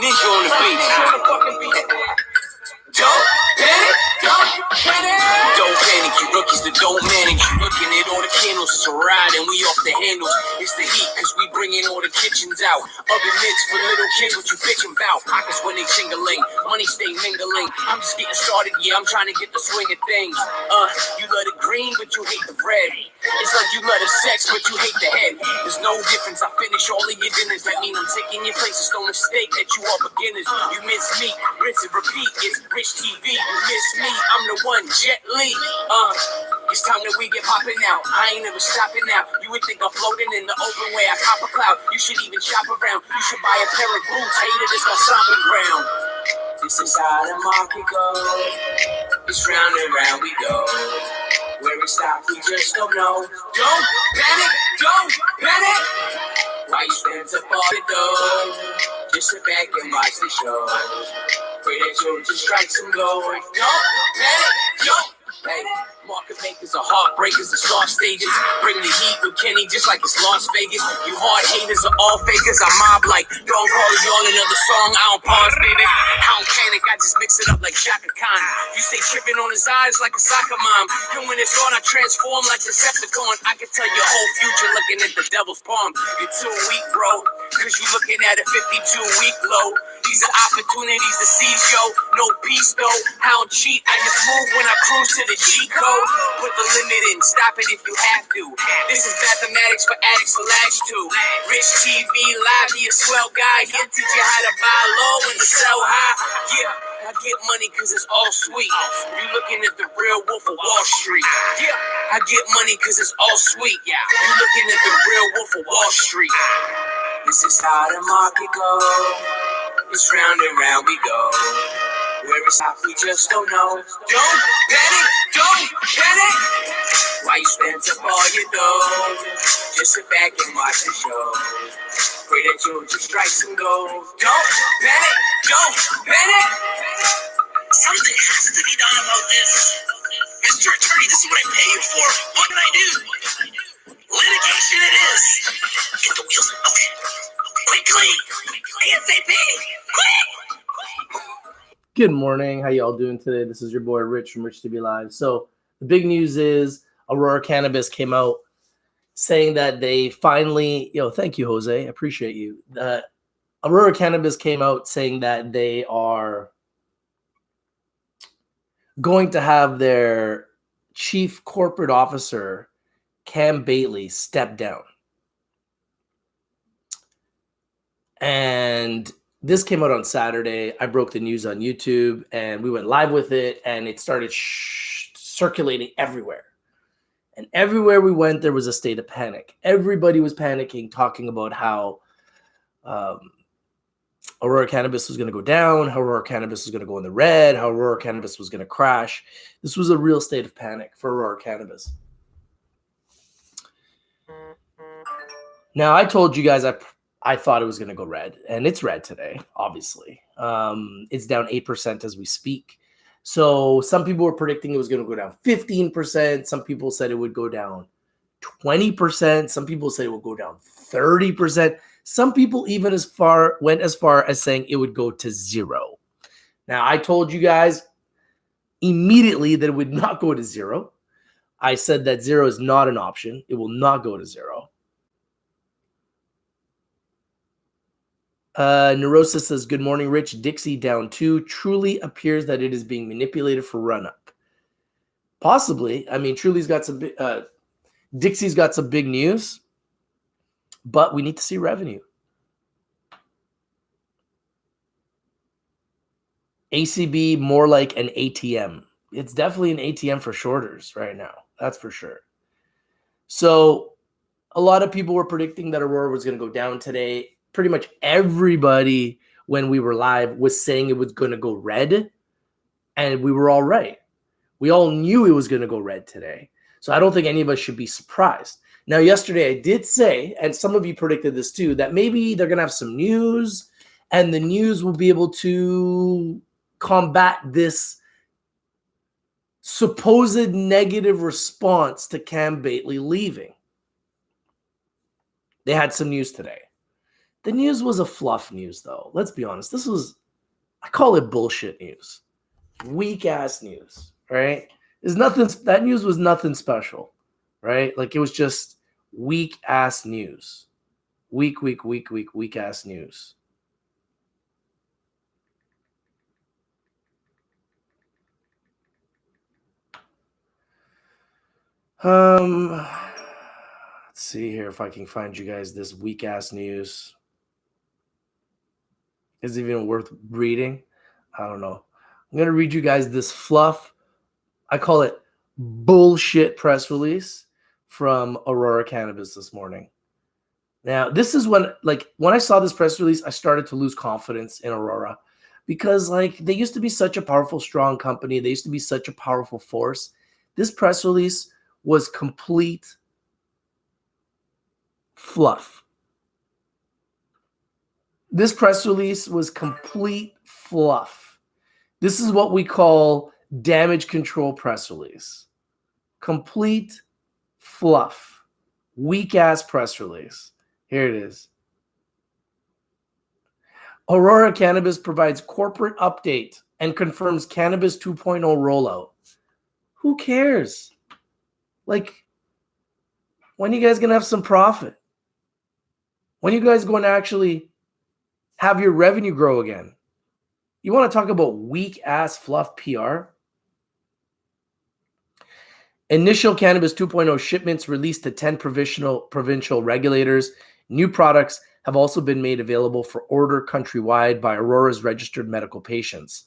ninja on the beat. Don't panic, don't panic, you rookies that don't manage. You looking at all the candles, it's a ride and we off the handles. It's the heat, cause we bringing all the kitchens out. Oven mitts for little kids, what you bitching about? Pockets when they jingling, money stay mingling. I'm just getting started, yeah, I'm trying to get the swing of things. You love the green, but you hate the red. It's like you love the sex, but you hate the head. There's no difference, I finish all of your dinners. That mean I'm taking your place, it's no mistake that you are beginners. You miss me, rinse and repeat, it's Rich TV. You miss me, I'm the one, Jet Li. It's time that we get popping out. I ain't never stopping now. You would think I'm floating in the open way I cop a cloud. You should even shop around. You should buy a pair of boots. Hater, this my stomping ground. This is how the market goes. It's round and round we go. Where it stops, we just don't know. Don't panic, don't panic. Why you spend up all the dough? Just sit back and watch the show. Pray that you'll just strike some gold. Don't panic, don't panic. Market makers are heartbreakers, the soft stages. Bring the heat with Kenny just like it's Las Vegas. You hard haters are all fakers. I mob like, don't call you on another song. I don't pause, baby. I don't panic, I just mix it up like Shaka Khan. You stay tripping on his eyes like a soccer mom. And when it's on, I transform like Decepticon. I can tell your whole future looking at the devil's palm. You're too weak, bro, cause you looking at a 52-week low. These are opportunities to seize, yo. No peace, though. I don't cheat. I just move when I cruise to the G code. Put the limit in. Stop it if you have to. This is mathematics for addicts to latch to. Rich TV Live, he a swell guy. He'll teach you how to buy low and to sell high. Yeah, I get money cause it's all sweet. You looking at the real wolf of Wall Street. Yeah, I get money cause it's all sweet. Yeah, you looking at the real wolf of Wall Street. This is how the market goes. It's round and round we go. Where it stops, we just don't know. Don't panic, don't panic. Why you spend up all your dough? Just sit back and watch the show. Pray that you'll just strike some gold. Don't panic, don't panic. Something has to be done about this. Mr. Attorney, this is what I pay you for. What can I do? Litigation it is. Get the wheels. Okay. Quickly. ASAP. Quick. Good morning. How y'all doing today? This is your boy Rich from Rich to Be Live. So the big news is Aurora Cannabis came out saying that they finally, thank you, Jose. I appreciate you. Aurora Cannabis came out saying that they are going to have their chief corporate officer, Cam Bailey, step down. And this came out on Saturday. I broke the news on YouTube and we went live with it and it started circulating everywhere. And everywhere we went, there was a state of panic. Everybody was panicking, talking about how Aurora Cannabis was going to go down, how Aurora Cannabis was going to go in the red, how Aurora Cannabis was going to crash. This was a real state of panic for Aurora Cannabis. Now, I told you guys I thought it was going to go red, and it's red today, obviously. It's down 8% as we speak. So some people were predicting it was going to go down 15%. Some people said it would go down 20%. Some people said it would go down 30%. Some people even went as far as saying it would go to zero. Now, I told you guys immediately that it would not go to zero. I said that zero is not an option. It will not go to zero. Neurosis says, good morning, Rich. Dixie down 2. Truly appears that it is being manipulated for run-up. Possibly. I mean, Truly's got some Dixie's got some big news, but we need to see revenue. ACB more like an ATM. It's definitely an ATM for shorters right now. That's for sure. So a lot of people were predicting that Aurora was going to go down today. Pretty much everybody, when we were live, was saying it was going to go red, and we were all right. We all knew it was going to go red today. So I don't think any of us should be surprised. Now, yesterday I did say, and some of you predicted this too, that maybe they're going to have some news, and the news will be able to combat this supposed negative response to Cam Bailey leaving. They had some news today. The news was a fluff news, though. Let's be honest. I call it bullshit news. Weak ass news, right? There's nothing, that news was nothing special, right? Like, it was just weak ass news. Weak ass news. Let's see here if I can find you guys this weak ass news. Is it even worth reading? I don't know. I'm gonna read you guys this fluff. I call it bullshit press release from Aurora Cannabis this morning. Now, this is when I saw this press release, I started to lose confidence in Aurora because they used to be such a powerful, strong company. They used to be such a powerful force. This press release was complete fluff. This press release was complete fluff. This is what we call damage control press release. Complete fluff. Weak ass press release. Here it is. Aurora Cannabis provides corporate update and confirms Cannabis 2.0 rollout. Who cares? When are you guys going to have some profit? When are you guys going to actually have your revenue grow again? You want to talk about weak ass fluff PR? Initial Cannabis 2.0 shipments released to 10 provincial regulators. New products have also been made available for order countrywide by Aurora's registered medical patients.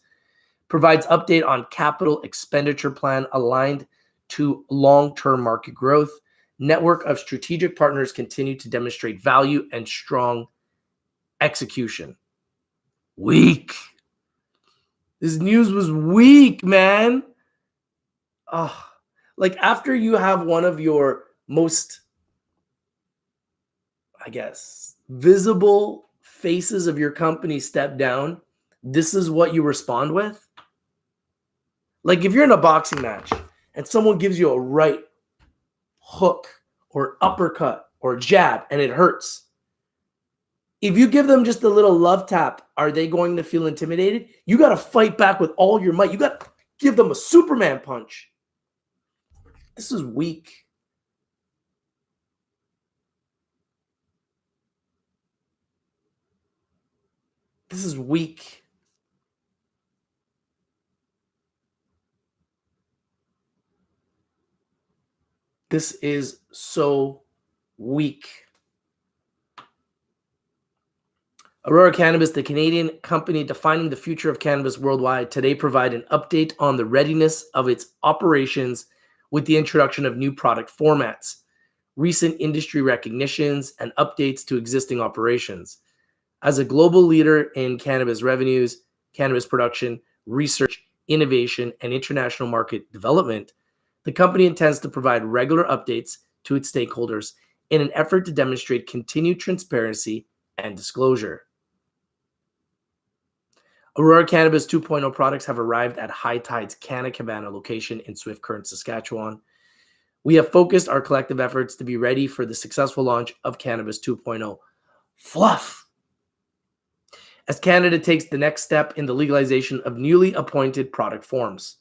Provides update on capital expenditure plan aligned to long-term market growth. Network of strategic partners continue to demonstrate value and strong execution. Weak. This news was weak, man. Oh, after you have one of your most, I guess, visible faces of your company step down, this is what you respond with? If you're in a boxing match and someone gives you a right hook or uppercut or jab and it hurts, if you give them just a little love tap, are they going to feel intimidated? You got to fight back with all your might. You got to give them a Superman punch. This is weak. This is weak. This is so weak. Aurora Cannabis, the Canadian company defining the future of cannabis worldwide, today provide an update on the readiness of its operations with the introduction of new product formats, recent industry recognitions, and updates to existing operations. As a global leader in cannabis revenues, cannabis production, research, innovation, and international market development, the company intends to provide regular updates to its stakeholders in an effort to demonstrate continued transparency and disclosure. Aurora Cannabis 2.0 products have arrived at High Tide's Canna Cabana location in Swift Current, Saskatchewan. We have focused our collective efforts to be ready for the successful launch of Cannabis 2.0. Fluff! As Canada takes the next step in the legalization of newly appointed product forms.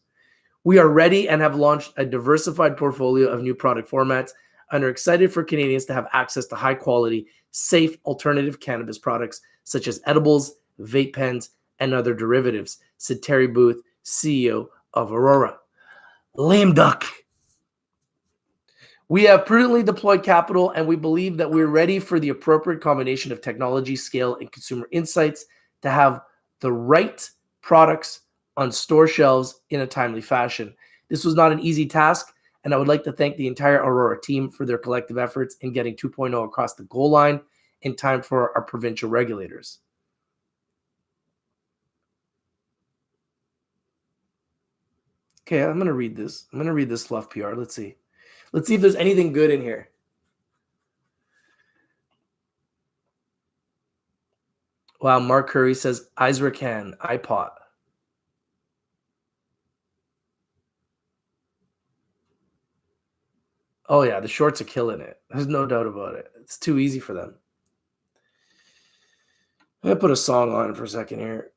We are ready and have launched a diversified portfolio of new product formats and are excited for Canadians to have access to high-quality, safe alternative cannabis products such as edibles, vape pens, and other derivatives, said Terry Booth, CEO of Aurora. Lame duck. We have prudently deployed capital, and we believe that we're ready for the appropriate combination of technology, scale, and consumer insights to have the right products on store shelves in a timely fashion. This was not an easy task, and I would like to thank the entire Aurora team for their collective efforts in getting 2.0 across the goal line in time for our provincial regulators. Okay, I'm going to read this. I'm going to read this fluff PR. Let's see. Let's see if there's anything good in here. Wow, Mark Curry says, Izracan, iPod. Oh, yeah, the shorts are killing it. There's no doubt about it. It's too easy for them. I'm going to put a song on for a second here.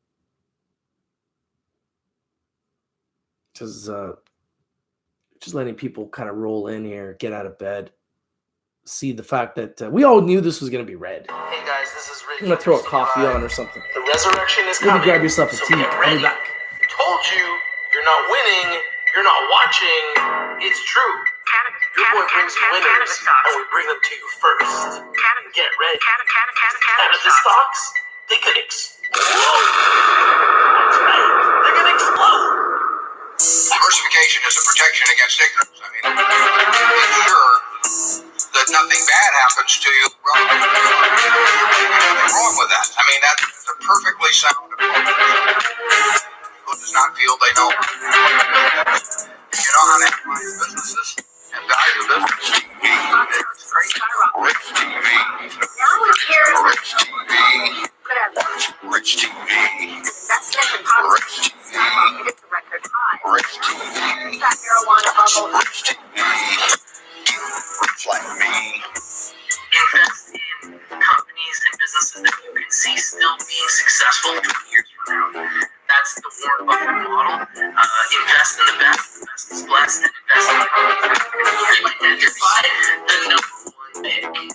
Just letting people kind of roll in here, get out of bed, see the fact that we all knew this was going to be red. Hey guys, this is Rich. I'm going to throw a coffee on or something. The resurrection is Maybe coming. grab yourself a so tea. get I'll ready. be back. Told you, you're not winning, you're not watching. It's true. Your boy brings you winners, and we bring them to you first. Get ready. Cannabis stocks, they could explode. That's right, they're gonna explode. Diversification is a protection against ignorance. I mean, make sure that nothing bad happens to you. Well, there's nothing wrong with that. I mean, that is a perfectly sound approach. Who does not feel they know? You know how to analyze businesses and value business? It's crazy. Rich TV. Rich TV. Rich TV. Rich TV. Rich TV. Rich TV. Rich like me. Invest in companies and businesses that you can see still being successful 20 years from now. That's the Warren Buffett model. Invest in the best is blessed, and invest in companies that you identify the number one pick. And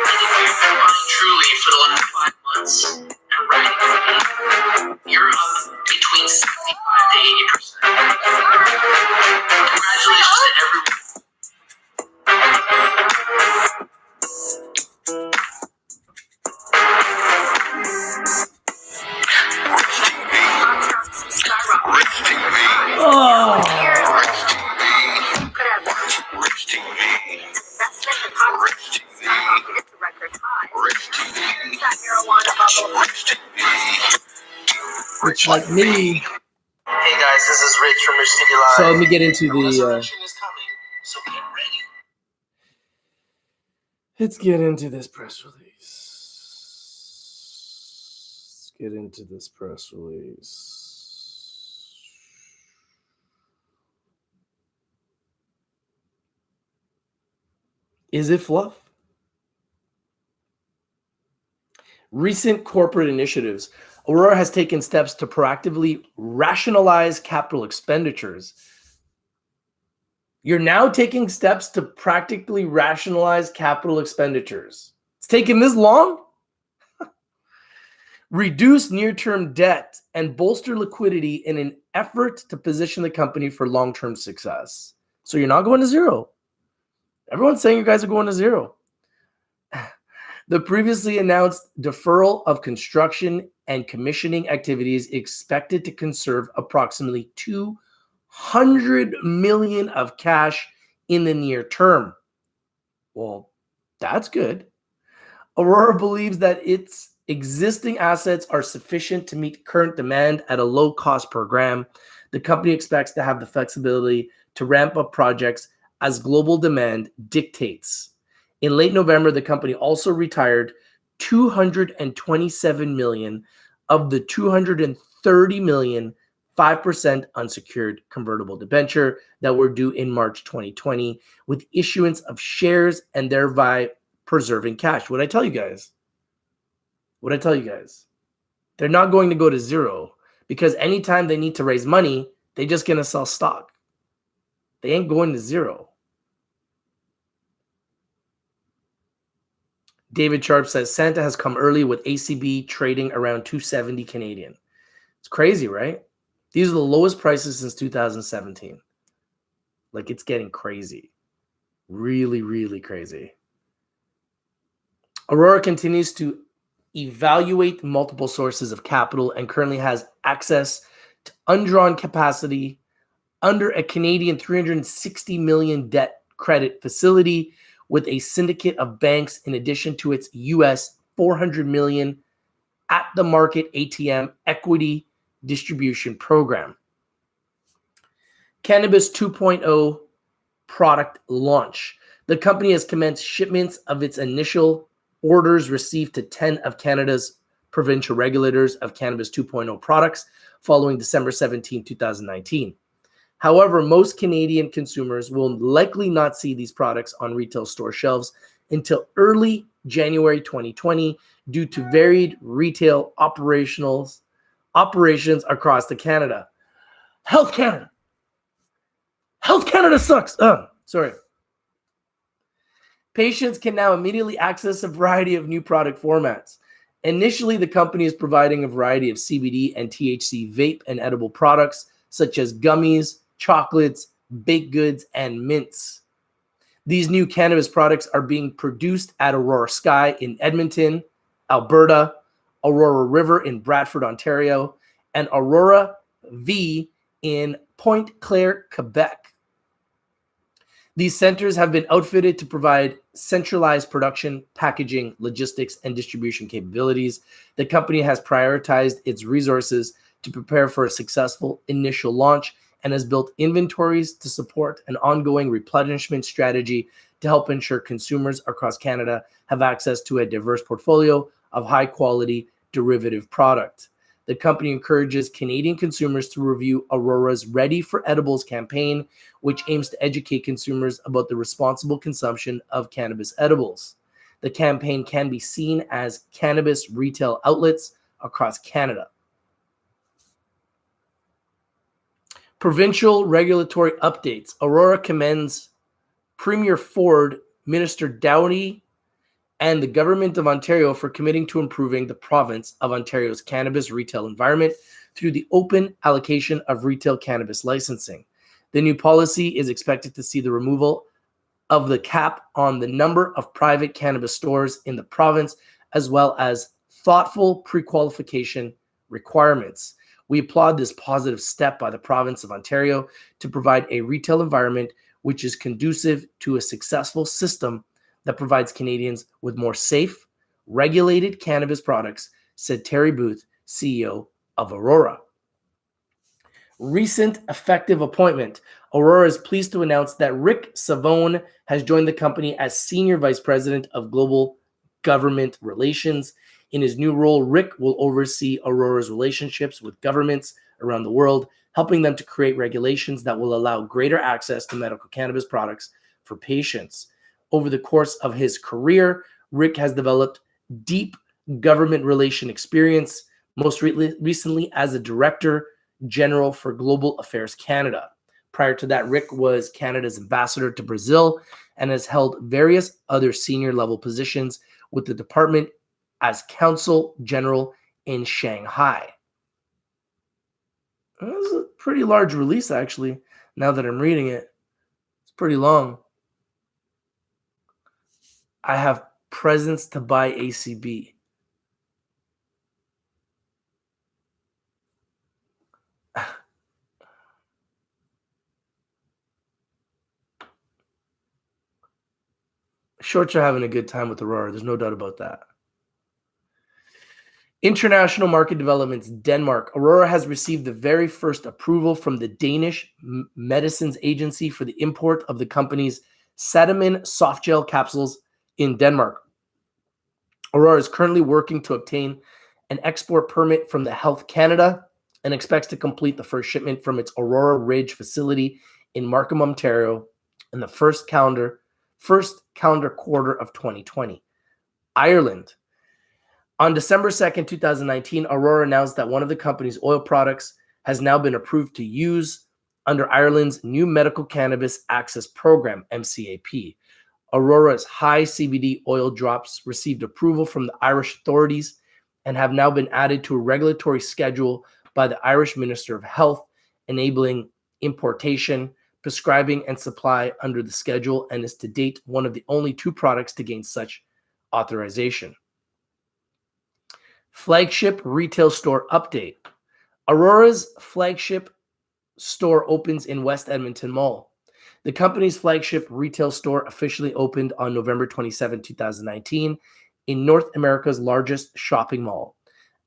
if you've been running truly for the last 5 months and writing for me, you're up between 75 to 80%. Congratulations to everyone. Rich TV. Oh, Rich TV. Rich TV. Rich TV. Rich TV. it's like me. Hey guys, this is Rich from Rich TV Live. So let me get into The the. resurrection is coming, so get ready. Let's get into this press release. Let's get into this press release. Is it fluff? Recent corporate initiatives. Aurora has taken steps to proactively rationalize capital expenditures. You're now taking steps to practically rationalize capital expenditures. It's taken this long? Reduce near-term debt and bolster liquidity in an effort to position the company for long-term success. So you're not going to zero. Everyone's saying you guys are going to zero. The previously announced deferral of construction and commissioning activities expected to conserve approximately $200 million of cash in the near term. Well, that's good. Aurora believes that its existing assets are sufficient to meet current demand at a low cost per gram. The company expects to have the flexibility to ramp up projects as global demand dictates. In late November, the company also retired $227 million of the $230 million 5% unsecured convertible debenture that were due in March 2020 with issuance of shares and thereby preserving cash. What I tell you guys? They're not going to go to zero because anytime they need to raise money, they're just going to sell stock. They ain't going to zero. David Sharp says Santa has come early with ACB trading around 270 Canadian. It's crazy, right? These are the lowest prices since 2017. Like, it's getting crazy. Really, really crazy. Aurora continues to evaluate multiple sources of capital and currently has access to undrawn capacity under a Canadian $360 million debt credit facility with a syndicate of banks in addition to its US $400 million at the market ATM equity distribution program. Cannabis 2.0 product launch. The company has commenced shipments of its initial orders received to 10 of Canada's provincial regulators of Cannabis 2.0 products following December 17, 2019. However, most Canadian consumers will likely not see these products on retail store shelves until early January 2020 due to varied retail operations across the Canada. Health Canada sucks. Sorry. Patients can now immediately access a variety of new product formats. Initially, the company is providing a variety of CBD and THC vape and edible products, such as gummies, chocolates, baked goods, and mints. These new cannabis products are being produced at Aurora Sky in Edmonton, Alberta, Aurora River in Bradford, Ontario, and Aurora V in Pointe Claire, Quebec. These centers have been outfitted to provide centralized production, packaging, logistics, and distribution capabilities. The company has prioritized its resources to prepare for a successful initial launch and has built inventories to support an ongoing replenishment strategy to help ensure consumers across Canada have access to a diverse portfolio of high-quality derivative product. The company encourages Canadian consumers to review Aurora's Ready for Edibles campaign, which aims to educate consumers about the responsible consumption of cannabis edibles. The campaign can be seen as cannabis retail outlets across Canada. Provincial regulatory updates. Aurora commends Premier Ford, Minister Downey, and the Government of Ontario for committing to improving the province of Ontario's cannabis retail environment through the open allocation of retail cannabis licensing. The new policy is expected to see the removal of the cap on the number of private cannabis stores in the province, as well as thoughtful pre-qualification requirements. We applaud this positive step by the province of Ontario to provide a retail environment which is conducive to a successful system that provides Canadians with more safe, regulated cannabis products, said Terry Booth, CEO of Aurora. Recent effective appointment. Aurora is pleased to announce that Rick Savone has joined the company as Senior Vice President of Global Government Relations. In his new role, Rick will oversee Aurora's relationships with governments around the world, helping them to create regulations that will allow greater access to medical cannabis products for patients. Over the course of his career, Rick has developed deep government relation experience, most recently as a Director General for Global Affairs Canada. Prior to that, Rick was Canada's ambassador to Brazil and has held various other senior level positions with the department as Consul General in Shanghai. This is a pretty large release, actually, now that I'm reading it. It's pretty long. I have presents to buy ACB. Shorts are having a good time with Aurora. There's no doubt about that. International market developments. Denmark. Aurora has received the very first approval from the Danish Medicines Agency for the import of the company's Setamin soft gel capsules in Denmark. Aurora is currently working to obtain an export permit from the Health Canada and expects to complete the first shipment from its Aurora Ridge facility in Markham, Ontario in the first calendar quarter of 2020. Ireland. On December 2nd, 2019, Aurora announced that one of the company's oil products has now been approved to use under Ireland's new Medical Cannabis Access Program, MCAP. Aurora's high CBD oil drops received approval from the Irish authorities and have now been added to a regulatory schedule by the Irish Minister of Health, enabling importation, prescribing, and supply under the schedule, and is to date one of the only two products to gain such authorization. Flagship retail store update. Aurora's flagship store opens in West Edmonton Mall. The company's flagship retail store officially opened on November 27, 2019 in North America's largest shopping mall.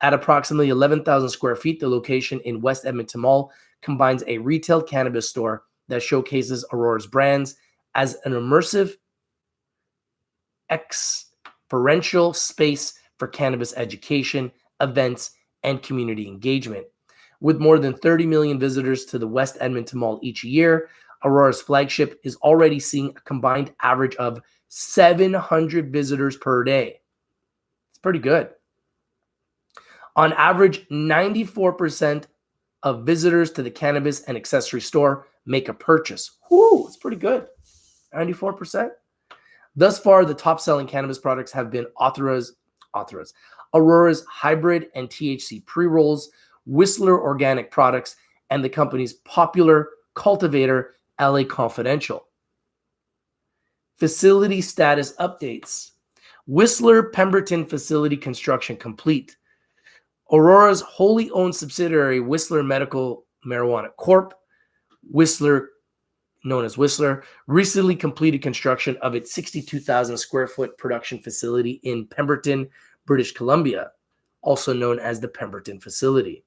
At approximately 11,000 square feet, the location in West Edmonton Mall combines a retail cannabis store that showcases Aurora's brands as an immersive, experiential space for cannabis education, events, and community engagement. With more than 30 million visitors to the West Edmonton Mall each year, Aurora's flagship is already seeing a combined average of 700 visitors per day. It's pretty good. On average, 94% of visitors to the cannabis and accessory store make a purchase. Whoo, it's pretty good. 94%. Thus far, the top-selling cannabis products have been Aurora's hybrid and THC pre-rolls, Whistler organic products, and the company's popular cultivator, LA Confidential. Facility status updates. Whistler Pemberton facility construction complete. Aurora's wholly owned subsidiary, Whistler Medical Marijuana Corp., Whistler, known as Whistler, recently completed construction of its 62,000 square foot production facility in Pemberton, British Columbia, also known as the Pemberton facility.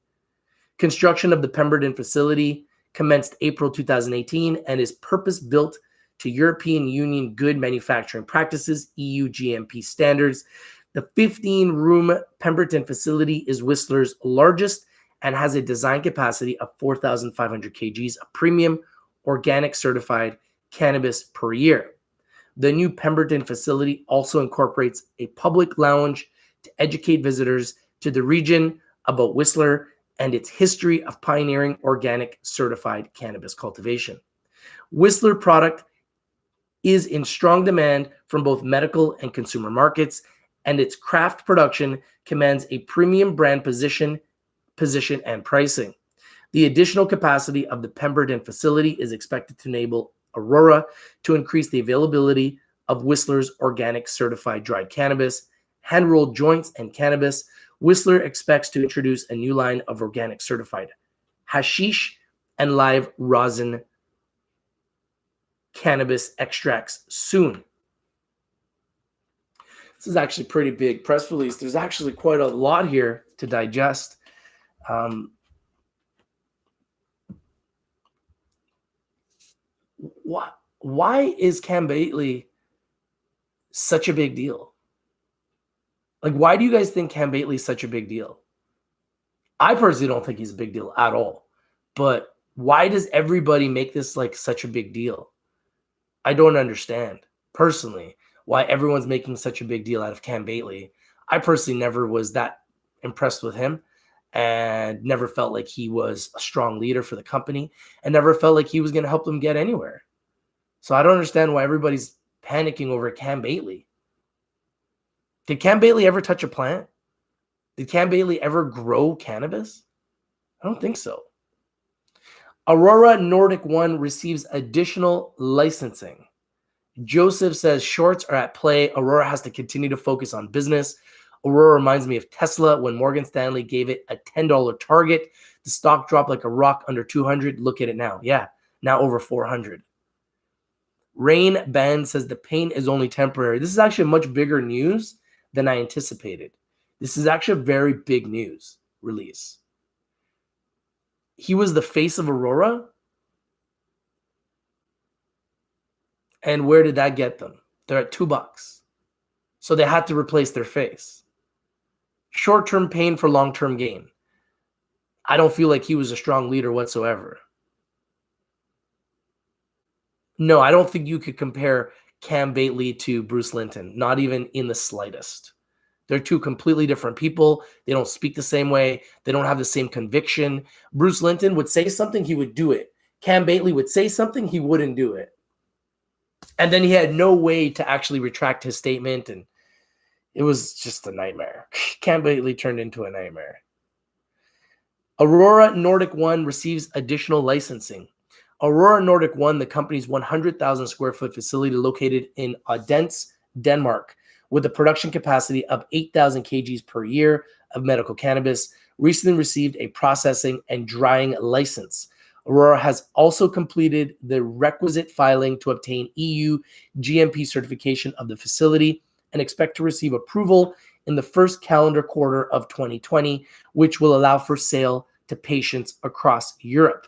Construction of the Pemberton facility commenced April 2018 and is purpose-built to European Union good manufacturing practices, EU GMP standards. The 15-room Pemberton facility is Whistler's largest and has a design capacity of 4,500 kgs of premium organic certified cannabis per year. The new Pemberton facility also incorporates a public lounge to educate visitors to the region about Whistler and its history of pioneering organic certified cannabis cultivation. Whistler product is in strong demand from both medical and consumer markets, and its craft production commands a premium brand position and pricing. The additional capacity of the Pemberton facility is expected to enable Aurora to increase the availability of Whistler's organic certified dried cannabis, hand-rolled joints, and cannabis. Whistler expects to introduce a new line of organic certified hashish and live rosin cannabis extracts soon. This is actually a pretty big press release. There's actually quite a lot here to digest. Why is Cam Bately such a big deal? Like, why do you guys think Cam Bately is such a big deal? I personally don't think he's a big deal at all. But why does everybody make this like such a big deal? I don't understand personally why everyone's making such a big deal out of Cam Bately. I personally never was that impressed with him and never felt like he was a strong leader for the company and never felt like he was going to help them get anywhere. So I don't understand why everybody's panicking over Cam Bately. Did Cam Bately ever touch a plant? Did Cam Bately ever grow cannabis? I don't think so. Aurora Nordic One receives additional licensing. Joseph says shorts are at play. Aurora has to continue to focus on business. Aurora reminds me of Tesla when Morgan Stanley gave it a $10 target. The stock dropped like a rock under 200. Look at it now. Yeah, now over 400. Rain Band says the pain is only temporary. This is actually much bigger news than I anticipated. This is actually a very big news release. He was the face of Aurora. And where did that get them? They're at $2. So they had to replace their face. Short-term pain for long-term gain. I don't feel like he was a strong leader whatsoever. No, I don't think you could compare Cam Bately to Bruce Linton, not even in the slightest. They're two completely different people. They don't speak the same way. They don't have the same conviction. Bruce Linton would say something, he would do it. Cam Bately would say something, he wouldn't do it. And then he had no way to actually retract his statement, and it was just a nightmare. Cam Bately turned into a nightmare. Aurora Nordic One receives additional licensing. Aurora Nordic One, the company's 100,000 square foot facility located in Odense, Denmark, with a production capacity of 8,000 kgs per year of medical cannabis, recently received a processing and drying license. Aurora has also completed the requisite filing to obtain EU GMP certification of the facility and expect to receive approval in the first calendar quarter of 2020, which will allow for sale to patients across Europe.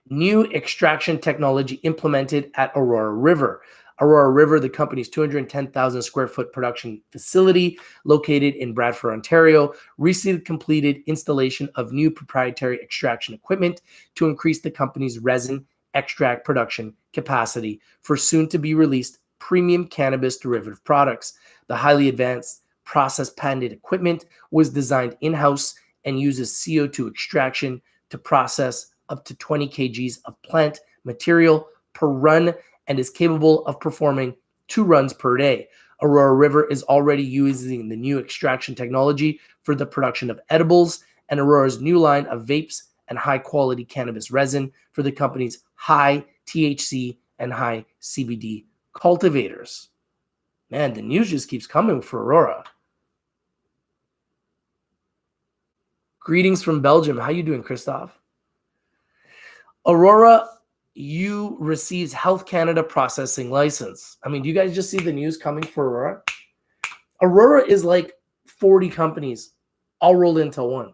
New extraction technology implemented at Aurora River. Aurora River, the company's 210,000 square foot production facility located in Bradford, Ontario, recently completed installation of new proprietary extraction equipment to increase the company's resin extract production capacity for soon-to-be-released premium cannabis derivative products. The highly advanced process-patented equipment was designed in-house and uses CO2 extraction to process up to 20 kgs of plant material per run and is capable of performing 2 runs per day. Aurora River is already using the new extraction technology for the production of edibles, and Aurora's new line of vapes and high-quality cannabis resin for the company's high THC and high CBD cultivators. Man, the news just keeps coming for Aurora. Greetings from Belgium. How you doing, Christoph? Aurora U receives Health Canada processing license. I mean, do you guys just see the news coming for Aurora? Aurora is like 40 companies all rolled into one.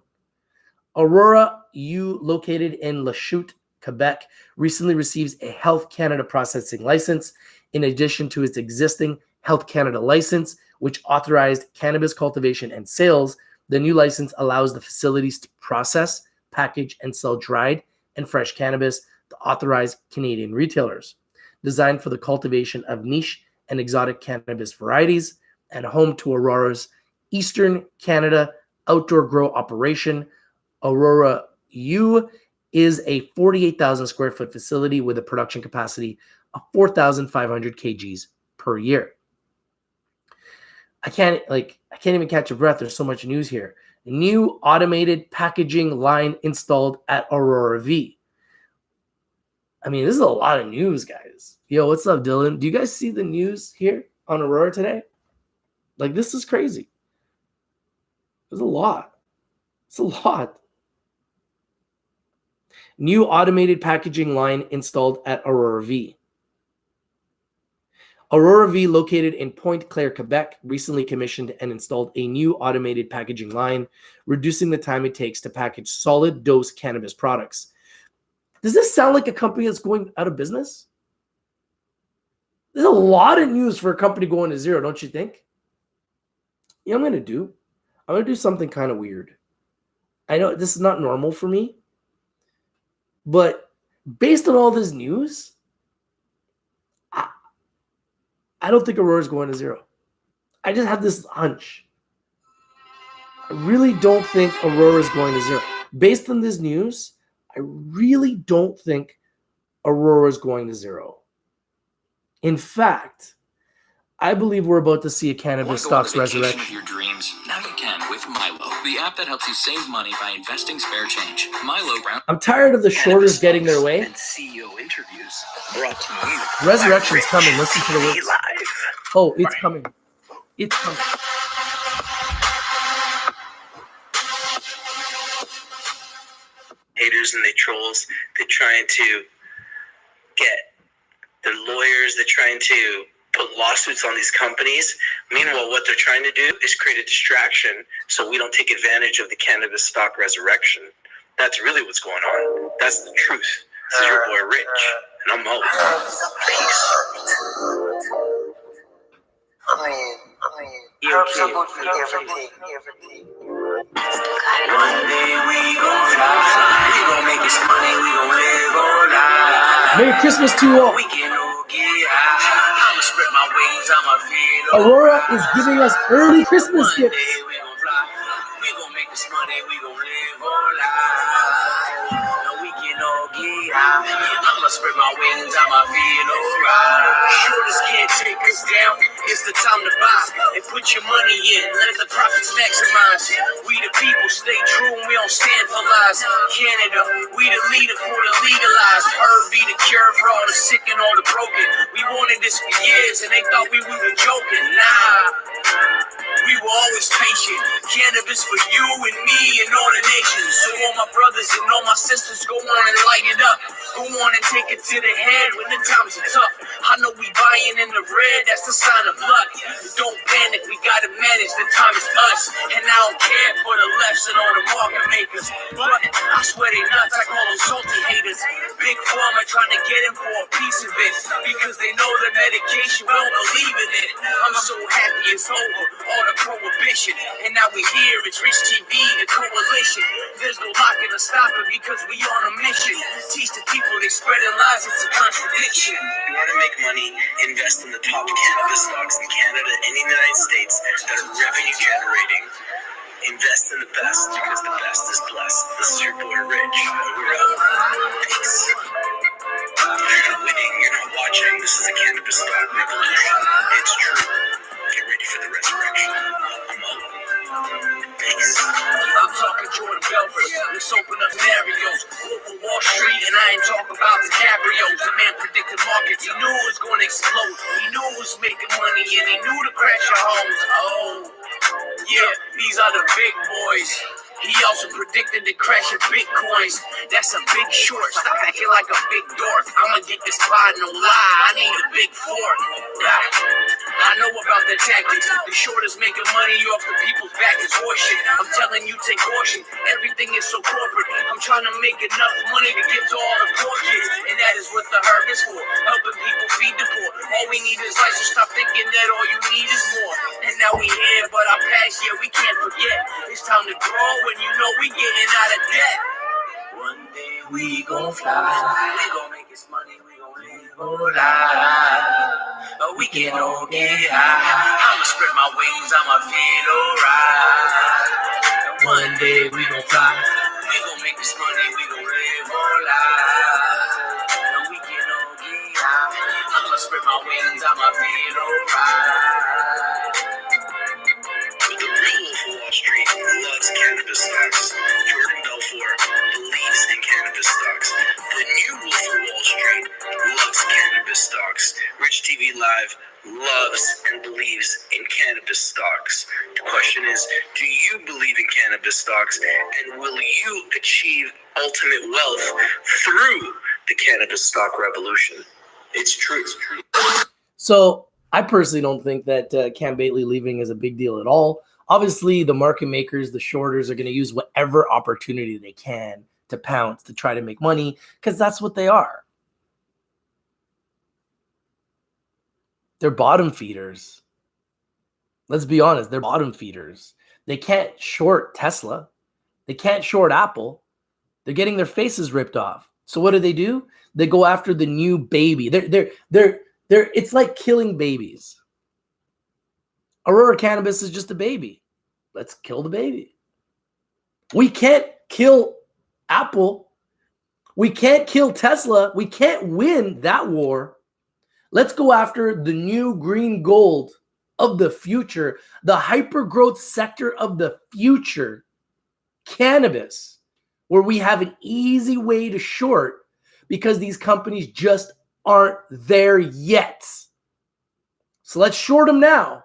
Aurora U, located in Lachute, Quebec, recently receives a Health Canada processing license in addition to its existing Health Canada license, which authorized cannabis cultivation and sales. The new license allows the facilities to process, package, and sell dried and fresh cannabis to authorized Canadian retailers. Designed for the cultivation of niche and exotic cannabis varieties and home to Aurora's Eastern Canada outdoor grow operation, Aurora U is a 48,000 square foot facility with a production capacity of 4,500 kgs per year. I can't even catch a breath. There's so much news here. New automated packaging line installed at Aurora V. I mean, this is a lot of news, guys. Yo, what's up, Dylan? Do you guys see the news here on Aurora today? Like, this is crazy. There's a lot. It's a lot. New automated packaging line installed at Aurora V. Aurora V, located in Pointe Claire, Quebec, recently commissioned and installed a new automated packaging line, reducing the time it takes to package solid dose cannabis products. Does this sound like a company that's going out of business? There's a lot of news for a company going to zero, don't you think? You know what I'm going to do? I'm going to do something kind of weird. I know this is not normal for me, but based on all this news, I don't think Aurora is going to zero. I just have this hunch. I really don't think Aurora is going to zero. Based on this news, I really don't think Aurora is going to zero. In fact, I believe we're about to see a cannabis stocks resurrection. Of your dreams. Now you can with Milo, the app that helps you save money by investing spare change. Milo Brown. I'm tired of the shorters getting their way. And CEO interviews brought to you. Resurrection's coming. Listen to the words. Live. Oh, it's coming. It's coming. Haters and they trolls. They're trying to get the lawyers. They're trying to put lawsuits on these companies. Meanwhile, what they're trying to do is create a distraction so we don't take advantage of the cannabis stock resurrection. That's really what's going on. That's the truth. This is your boy Rich, and I'm Mo. Herbs are good for everything. One day we gon' fly. We gon' make this money. We gon' live all life. Merry Christmas to you all. We can all get high. I'ma spread my wings. I'ma feel. Aurora is giving us early Christmas One gifts. day we gon' fly. We gon' make this money. We gon' live all life. And we can all get high. I'ma spread my wings. I'ma feel alright. Shorters can't take us down. It's the time to buy and put your money in. Let the profits maximize. We the people stay true and we don't stand for lies. Canada, we the leader for the legalized. Herb be the cure for all the sick and all the broken. We wanted this for years and they thought we were joking. Nah. We were always patient. Cannabis for you and me and all the nations. So all my brothers and all my sisters, go on and light it up. Go on and take it to the head when the times are tough. I know we buying in the red, that's the sign of luck. Don't panic, we gotta manage, the time is us. And I don't care for the lefts and all the market makers. But I swear they nuts, I call them salty haters. Big pharma trying to get him for a piece of it. Because they know the medication, we don't believe in it. I'm so happy it's over, all the prohibition. And now we here, it's Rich TV, the coalition. There's no locking never stopping because we on a mission. Teach the people they spreading lies, it's a contradiction. You want to make money, invest in the top cannabis stocks in Canada and the United States that are revenue generating. Invest in the best because the best is blessed. This is your boy Rich. We're out. Peace. If you're not winning, you're not watching. This is a cannabis stock revolution. It's true. Get ready for the resurrection. I'm out. Peace. I'm talking Jordan Belfort. Let's open up scenarios. Wolf of Wall Street, and I ain't talking about DiCaprio's. The man predicted markets. He knew it was going to explode. He knew it was making money, and he knew to crash your homes. Oh, yeah, these are the big boys. He also predicted the crash of bitcoins. That's a big short. Stop acting like a big dork. I'ma get this pod, no lie. I need a big fork. I know about the tactics. The short is making money off the people's back is horseshit. I'm telling you, take caution. Everything is so corporate. I'm trying to make enough money to give to all the poor kids, and that is what the herb is for. Helping people feed the poor. All we need is life, so stop thinking that all you need is more. And now we here, but our past, yeah, we can't forget. It's time to grow, and you know we getting out of debt. One day we gon' fly. We gon' make this money. We gon' live our life. But we can all get high. I'ma spread my wings. I'ma feel alright. And one day we gon' fly. We gon' make this money. We gon' live our life. And we can all get high. I'ma spread my wings. I'ma feel alright. The real Wolf of Wall Street loves cannabis stocks. Jordan Belfort believes in cannabis stocks. The new Wolf of Wall Street loves cannabis stocks. Rich TV Live loves and believes in cannabis stocks. The question is, do you believe in cannabis stocks, and will you achieve ultimate wealth through the cannabis stock revolution? It's true. It's true. So I personally don't think that Cam Bately leaving is a big deal at all. Obviously, the market makers, the shorters, are going to use whatever opportunity they can to pounce to try to make money, because that's what they are. They're bottom feeders. Let's be honest, they're bottom feeders. They can't short Tesla. They can't short Apple. They're getting their faces ripped off. So what do? They go after the new baby. It's like killing babies. Aurora Cannabis is just a baby. Let's kill the baby. We can't kill Apple. We can't kill Tesla. We can't win that war. Let's go after the new green gold of the future, the hyper-growth sector of the future, cannabis, where we have an easy way to short because these companies just aren't there yet. So let's short them now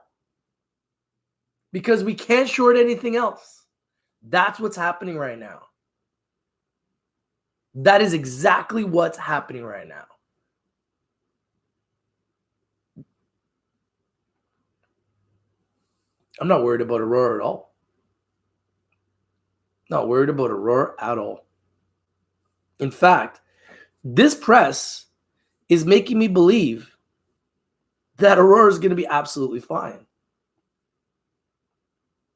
because we can't short anything else. That's what's happening right now. That is exactly what's happening right now. I'm not worried about Aurora at all. Not worried about Aurora at all. In fact, this press is making me believe that Aurora is going to be absolutely fine.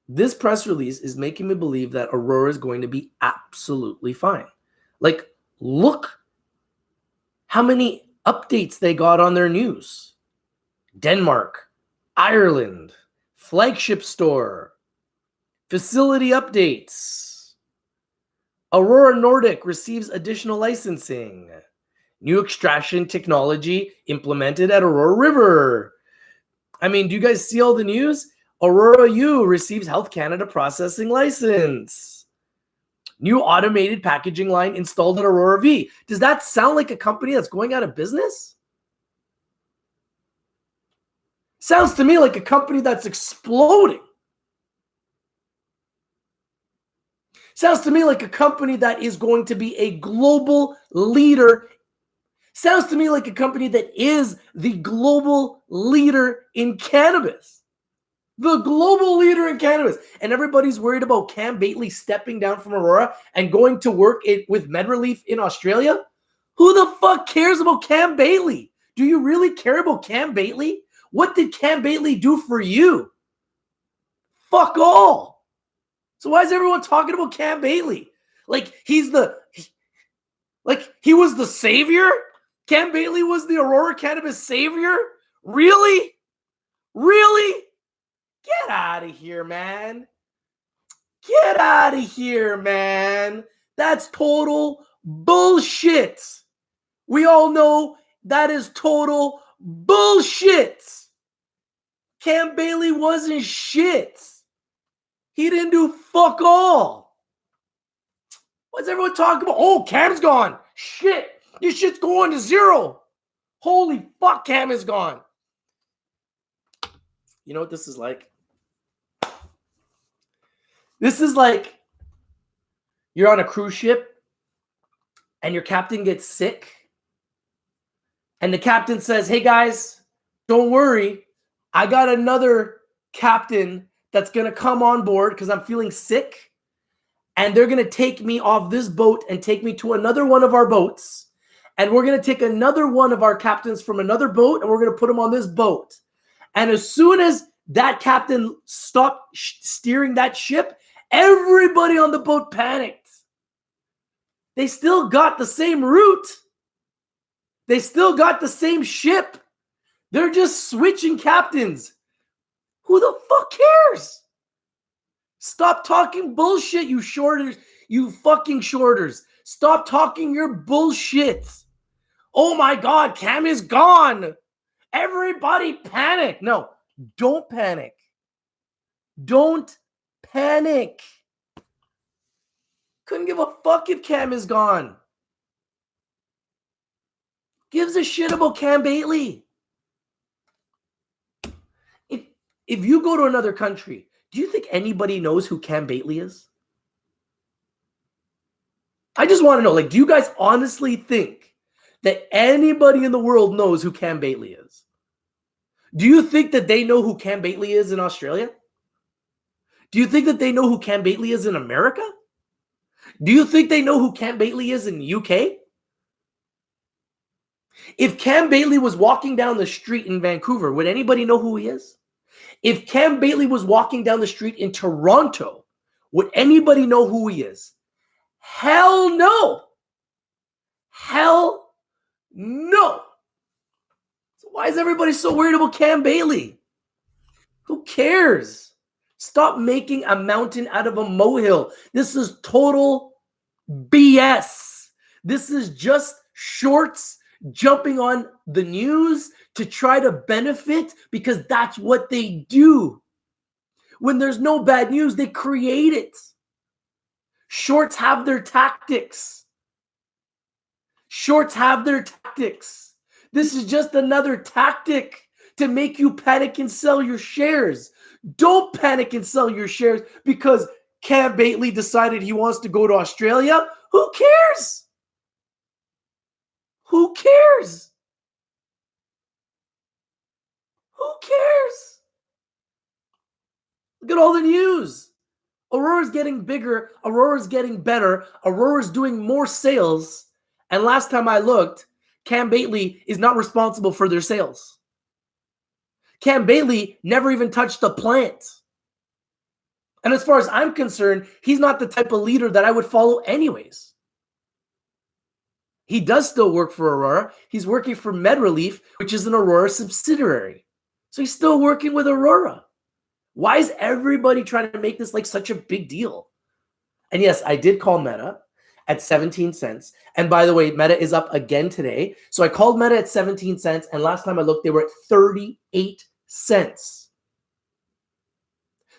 This press release is making me believe that Aurora is going to be absolutely fine. Like, look how many updates they got on their news. Denmark, Ireland, flagship store, facility updates. Aurora Nordic receives additional licensing. New extraction technology implemented at Aurora River. I mean, do you guys see all the news? Aurora U receives Health Canada processing license. New automated packaging line installed at Aurora V. Does that sound like a company that's going out of business? Sounds to me like a company that's exploding. Sounds to me like a company that is going to be a global leader. Sounds to me like a company that is the global leader in cannabis. The global leader in cannabis. And everybody's worried about Cam Bately stepping down from Aurora and going to work with MedRelief in Australia. Who the fuck cares about Cam Bately? Do you really care about Cam Bately? What did Cam Bately do for you? Fuck all. So why is everyone talking about Cam Bately? Like he was the savior? Cam Bailey was the Aurora Cannabis savior? Really? Really? Get out of here, man. Get out of here, man. That's total bullshit. We all know that is total bullshit. Cam Bailey wasn't shit. He didn't do fuck all. What's everyone talking about? Oh, Cam's gone. Shit. Your shit's going to zero. Holy fuck, Cam is gone. You know what this is like? This is like you're on a cruise ship and your captain gets sick. And the captain says, hey guys, don't worry. I got another captain that's going to come on board because I'm feeling sick. And they're going to take me off this boat and take me to another one of our boats. And we're going to take another one of our captains from another boat and we're going to put him on this boat. And as soon as that captain stopped steering that ship, everybody on the boat panicked. They still got the same route. They still got the same ship. They're just switching captains. Who the fuck cares? Stop talking bullshit, you shorters. You fucking shorters. Stop talking your bullshit. Oh my God, Cam is gone. Everybody panic. No, don't panic. Don't panic. Couldn't give a fuck if Cam is gone. Gives a shit about Cam Bailey. If you go to another country, do you think anybody knows who Cam Bailey is? I just want to know, like, do you guys honestly think that anybody in the world knows who Cam Bailey is? Do you think that they know who Cam Bailey is in Australia? Do you think that they know who Cam Bailey is in America? Do you think they know who Cam Bailey is in the UK? If Cam Bailey was walking down the street in Vancouver, would anybody know who he is? If Cam Bailey was walking down the street in Toronto, would anybody know who he is? Hell no. Hell no. So why is everybody so worried about Cam Bailey? Who cares? Stop making a mountain out of a molehill. This is total BS. This is just shorts jumping on the news to try to benefit because that's what they do. When there's no bad news, they create it. Shorts have their tactics. Shorts have their tactics. This is just another tactic to make you panic and sell your shares. Don't panic and sell your shares because Cam Bailey decided he wants to go to Australia. Who cares? Who cares? Who cares? Look at all the news. Aurora's getting bigger. Aurora's getting better. Aurora's doing more sales. And last time I looked, Cam Bailey is not responsible for their sales. Cam Bailey never even touched a plant. And as far as I'm concerned, he's not the type of leader that I would follow anyways. He does still work for Aurora. He's working for MedRelief, which is an Aurora subsidiary. So he's still working with Aurora. Why is everybody trying to make this like such a big deal? And yes, I did call Meta at 17 cents. And by the way, Meta is up again today. So I called Meta at 17 cents. And last time I looked, they were at 38 cents.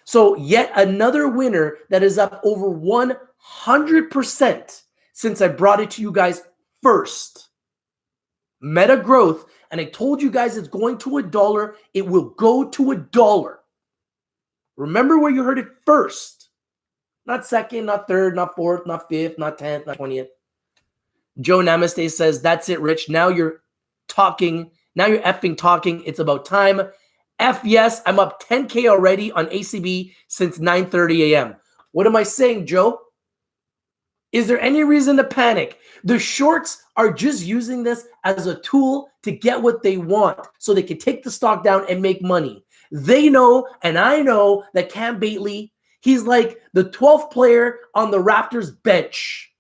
So yet another winner that is up over 100% since I brought it to you guys first. Meta growth. And I told you guys it's going to $1. It will go to $1. Remember where you heard it first. Not second, not third, not fourth, not fifth, not 10th, not 20th. Joe Namaste says, that's it, Rich. Now you're talking. Now you're effing talking. It's about time. F yes, I'm up 10K already on ACB since 9:30 a.m. What am I saying, Joe? Is there any reason to panic? The shorts are just using this as a tool to get what they want so they can take the stock down and make money. They know, and I know, that Cam Bailey, He's like the 12th player on the Raptors bench.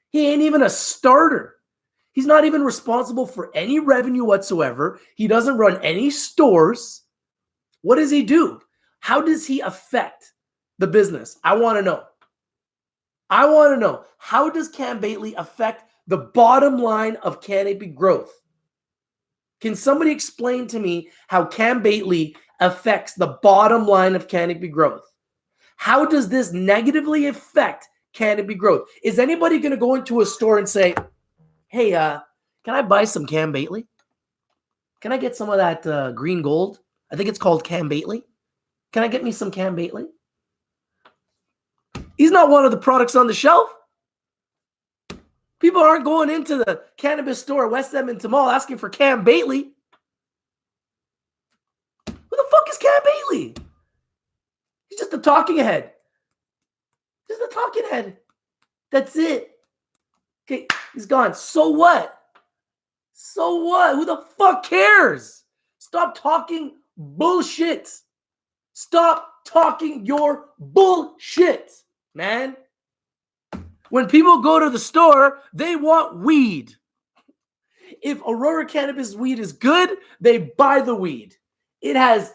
He ain't even a starter. He's not even responsible for any revenue whatsoever. He doesn't run any stores. What does he do? How does he affect the business? I want to know. I want to know. How does Cam Bately affect the bottom line of Canopy Growth? Can somebody explain to me how Cam Bately affects the bottom line of Canopy Growth? How does this negatively affect Canopy Growth? Is anybody going to go into a store and say, hey, can I buy some Cam Bately? Can I get some of that green gold? I think it's called Cam Bately. Can I get me some Cam Bately? He's not one of the products on the shelf. People aren't going into the cannabis store at West Edmonton Mall asking for Cam Bately. Who the fuck is Cam Bately? He's just a talking head. Just a talking head. That's it. Okay, he's gone. So what? So what? Who the fuck cares? Stop talking bullshit. Stop talking your bullshit, man. When people go to the store, they want weed. If Aurora Cannabis weed is good, they buy the weed. It has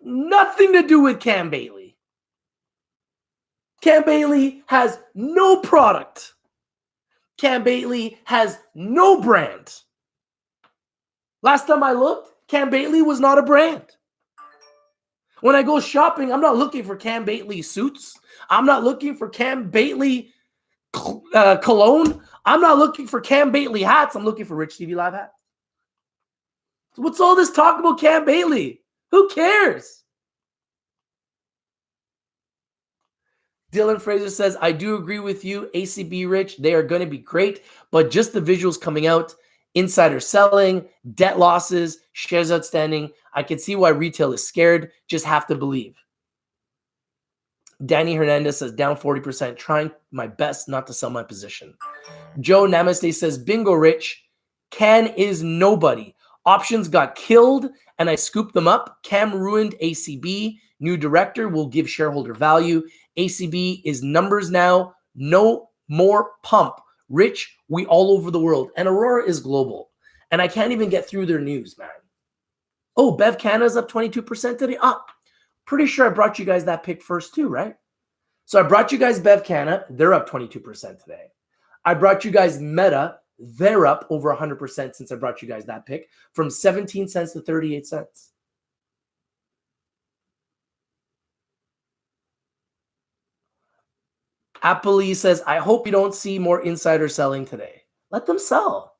nothing to do with Cam Bately. Cam Bately has no product. Cam Bately has no brand. Last time I looked, Cam Bately was not a brand. When I go shopping, I'm not looking for Cam Bately suits. I'm not looking for Cam Bately cologne. I'm not looking for Cam Bately hats. I'm looking for Rich TV Live hats. What's all this talk about Cam Bately? Who cares? Dylan Fraser says, I do agree with you, ACB Rich. They are going to be great, but just the visuals coming out, insider selling, debt losses, shares outstanding. I can see why retail is scared. Just have to believe. Danny Hernandez says, down 40%, trying my best not to sell my position. Joe Namaste says, bingo, Rich. Can is nobody. Options got killed, and I scooped them up. Cam ruined ACB. New director will give shareholder value. ACB is numbers now. No more pump. Rich, we all over the world. And Aurora is global. And I can't even get through their news, man. Oh, Bev Canada's up 22% today. Pretty sure I brought you guys that pick first too, right? So I brought you guys Bev Canada. They're up 22% today. I brought you guys Meta. They're up over 100% since I brought you guys that pick, from 17 cents to 38 cents. Appley says, I hope you don't see more insider selling today. Let them sell.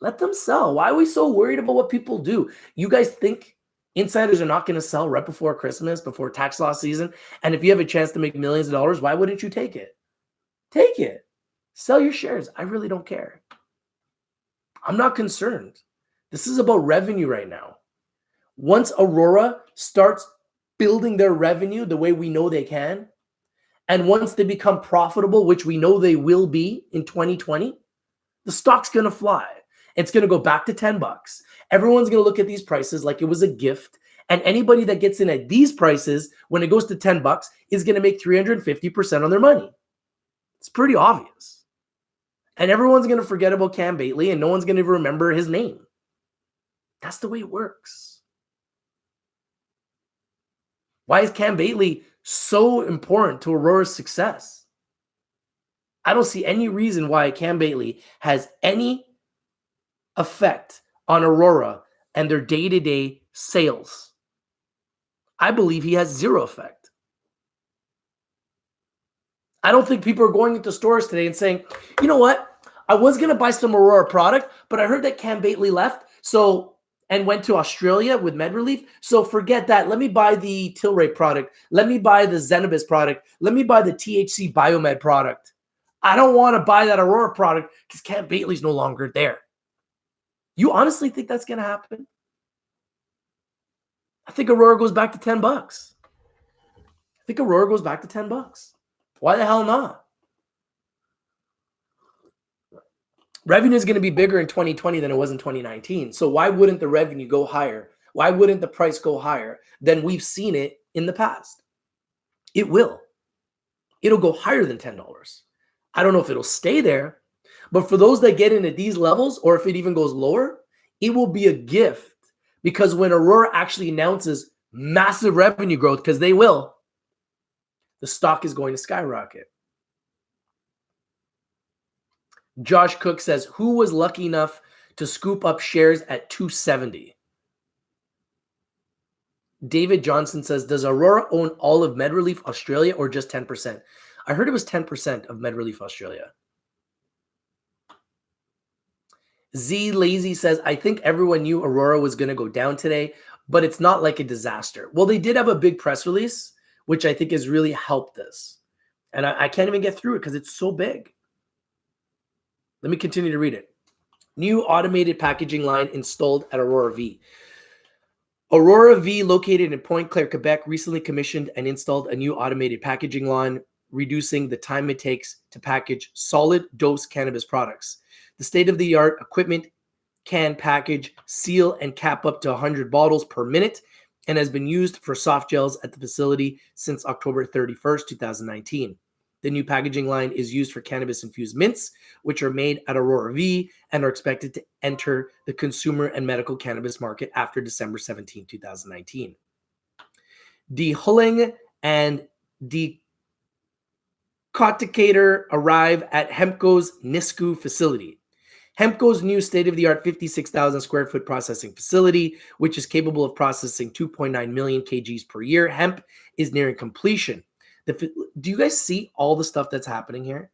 Let them sell. Why are we so worried about what people do? You guys think insiders are not going to sell right before Christmas, before tax loss season? And if you have a chance to make millions of dollars, why wouldn't you take it? Take it. Sell your shares. I really don't care. I'm not concerned. This is about revenue right now. Once Aurora starts building their revenue the way we know they can, and once they become profitable, which we know they will be in 2020, the stock's going to fly. It's going to go back to $10. Everyone's going to look at these prices like it was a gift. And anybody that gets in at these prices, when it goes to $10, is going to make 350% on their money. It's pretty obvious. And everyone's going to forget about Cam Bately, and no one's going to remember his name. That's the way it works. Why is Cam Bately so important to Aurora's success? I don't see any reason why Cam Bately has any effect on Aurora and their day-to-day sales. I believe he has zero effect. I don't think people are going into stores today and saying, you know what? I was going to buy some Aurora product, but I heard that Cam Bately left and went to Australia with MedRelief. So forget that. Let me buy the Tilray product. Let me buy the Zenabis product. Let me buy the THC Biomed product. I don't want to buy that Aurora product because Cam Bately's no longer there. You honestly think that's going to happen? I think Aurora goes back to $10. I think Aurora goes back to $10. Why the hell not? Revenue is going to be bigger in 2020 than it was in 2019. So why wouldn't the revenue go higher? Why wouldn't the price go higher than we've seen it in the past. It will. It'll go higher than $10. I don't know if it'll stay there, but for those that get in at these levels, or if it even goes lower, it will be a gift, because when Aurora actually announces massive revenue growth, because they will, the stock is going to skyrocket. Josh Cook says, who was lucky enough to scoop up shares at 270? David Johnson says, does Aurora own all of MedRelief Australia or just 10%? I heard it was 10% of MedRelief Australia. Z Lazy says, I think everyone knew Aurora was going to go down today, but it's not like a disaster. Well, they did have a big press release, which I think has really helped this. And I can't even get through it because it's so big. Let me continue to read it. New automated packaging line installed at Aurora V. Aurora V, located in Pointe Claire, Quebec, recently commissioned and installed a new automated packaging line, reducing the time it takes to package solid dose cannabis products. The state-of-the-art equipment can package, seal, and cap up to 100 bottles per minute and has been used for soft gels at the facility since October 31st, 2019. The new packaging line is used for cannabis-infused mints, which are made at Aurora V and are expected to enter the consumer and medical cannabis market after December 17, 2019. Dehulling and decorticator arrive at Hempco's Nisku facility. Hempco's new state-of-the-art 56,000 square foot processing facility, which is capable of processing 2.9 million kgs per year. Hemp is nearing completion. Do you guys see all the stuff that's happening here?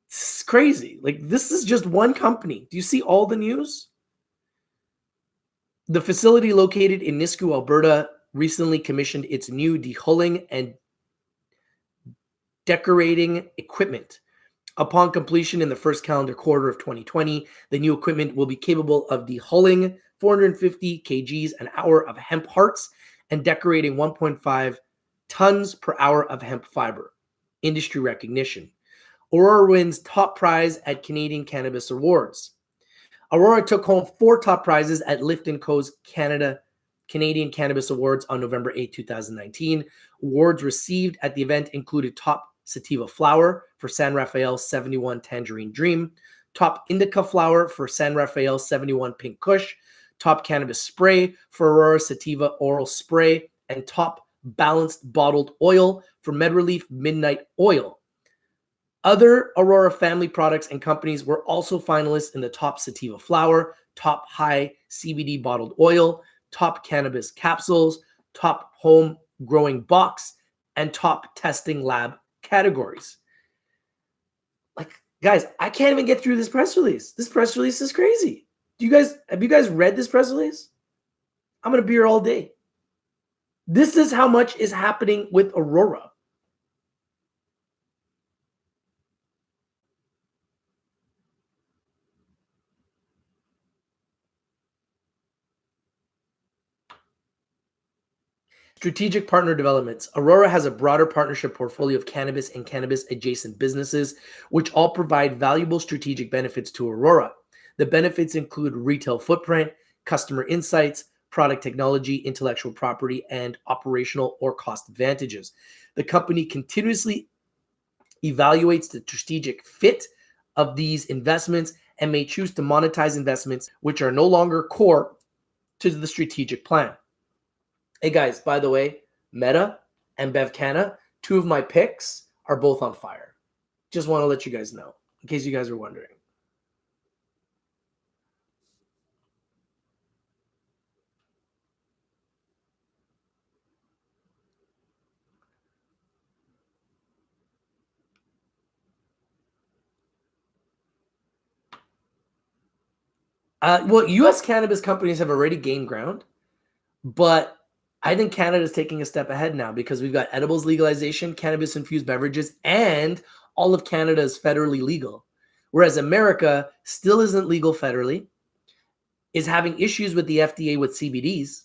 It's crazy. Like, this is just one company. Do you see all the news? The facility located in Nisku, Alberta, recently commissioned its new dehulling and decorating equipment. Upon completion in the first calendar quarter of 2020, the new equipment will be capable of dehulling 450 kgs an hour of hemp hearts and decorating 1.5 tons per hour of hemp fiber. Industry recognition. Aurora wins top prize at Canadian Cannabis Awards. Aurora took home 4 top prizes at Lift & Co.'s Canadian Cannabis Awards on November 8, 2019. Awards received at the event included top sativa flower for San Rafael 71 Tangerine Dream, top indica flower for San Rafael 71 Pink Kush, top cannabis spray for Aurora Sativa Oral Spray, and top balanced bottled oil for MedRelief Midnight Oil. Other Aurora family products and companies were also finalists in the top sativa flower, top high CBD bottled oil, top cannabis capsules, top home growing box, and top testing lab categories. Like, guys, I can't even get through this press release. This press release is crazy. Have you guys read this press release? I'm going to be here all day. This is how much is happening with Aurora. Strategic partner developments. Aurora has a broader partnership portfolio of cannabis and cannabis-adjacent businesses, which all provide valuable strategic benefits to Aurora. The benefits include retail footprint, customer insights, product technology, intellectual property, and operational or cost advantages. The company continuously evaluates the strategic fit of these investments and may choose to monetize investments which are no longer core to the strategic plan. Hey guys, by the way, Meta and BevCanna, 2 of my picks, are both on fire. Just want to let you guys know, in case you guys are wondering. Well, U.S. cannabis companies have already gained ground, but I think Canada is taking a step ahead now because we've got edibles legalization, cannabis-infused beverages, and all of Canada is federally legal. Whereas America still isn't legal federally, is having issues with the FDA with CBDs,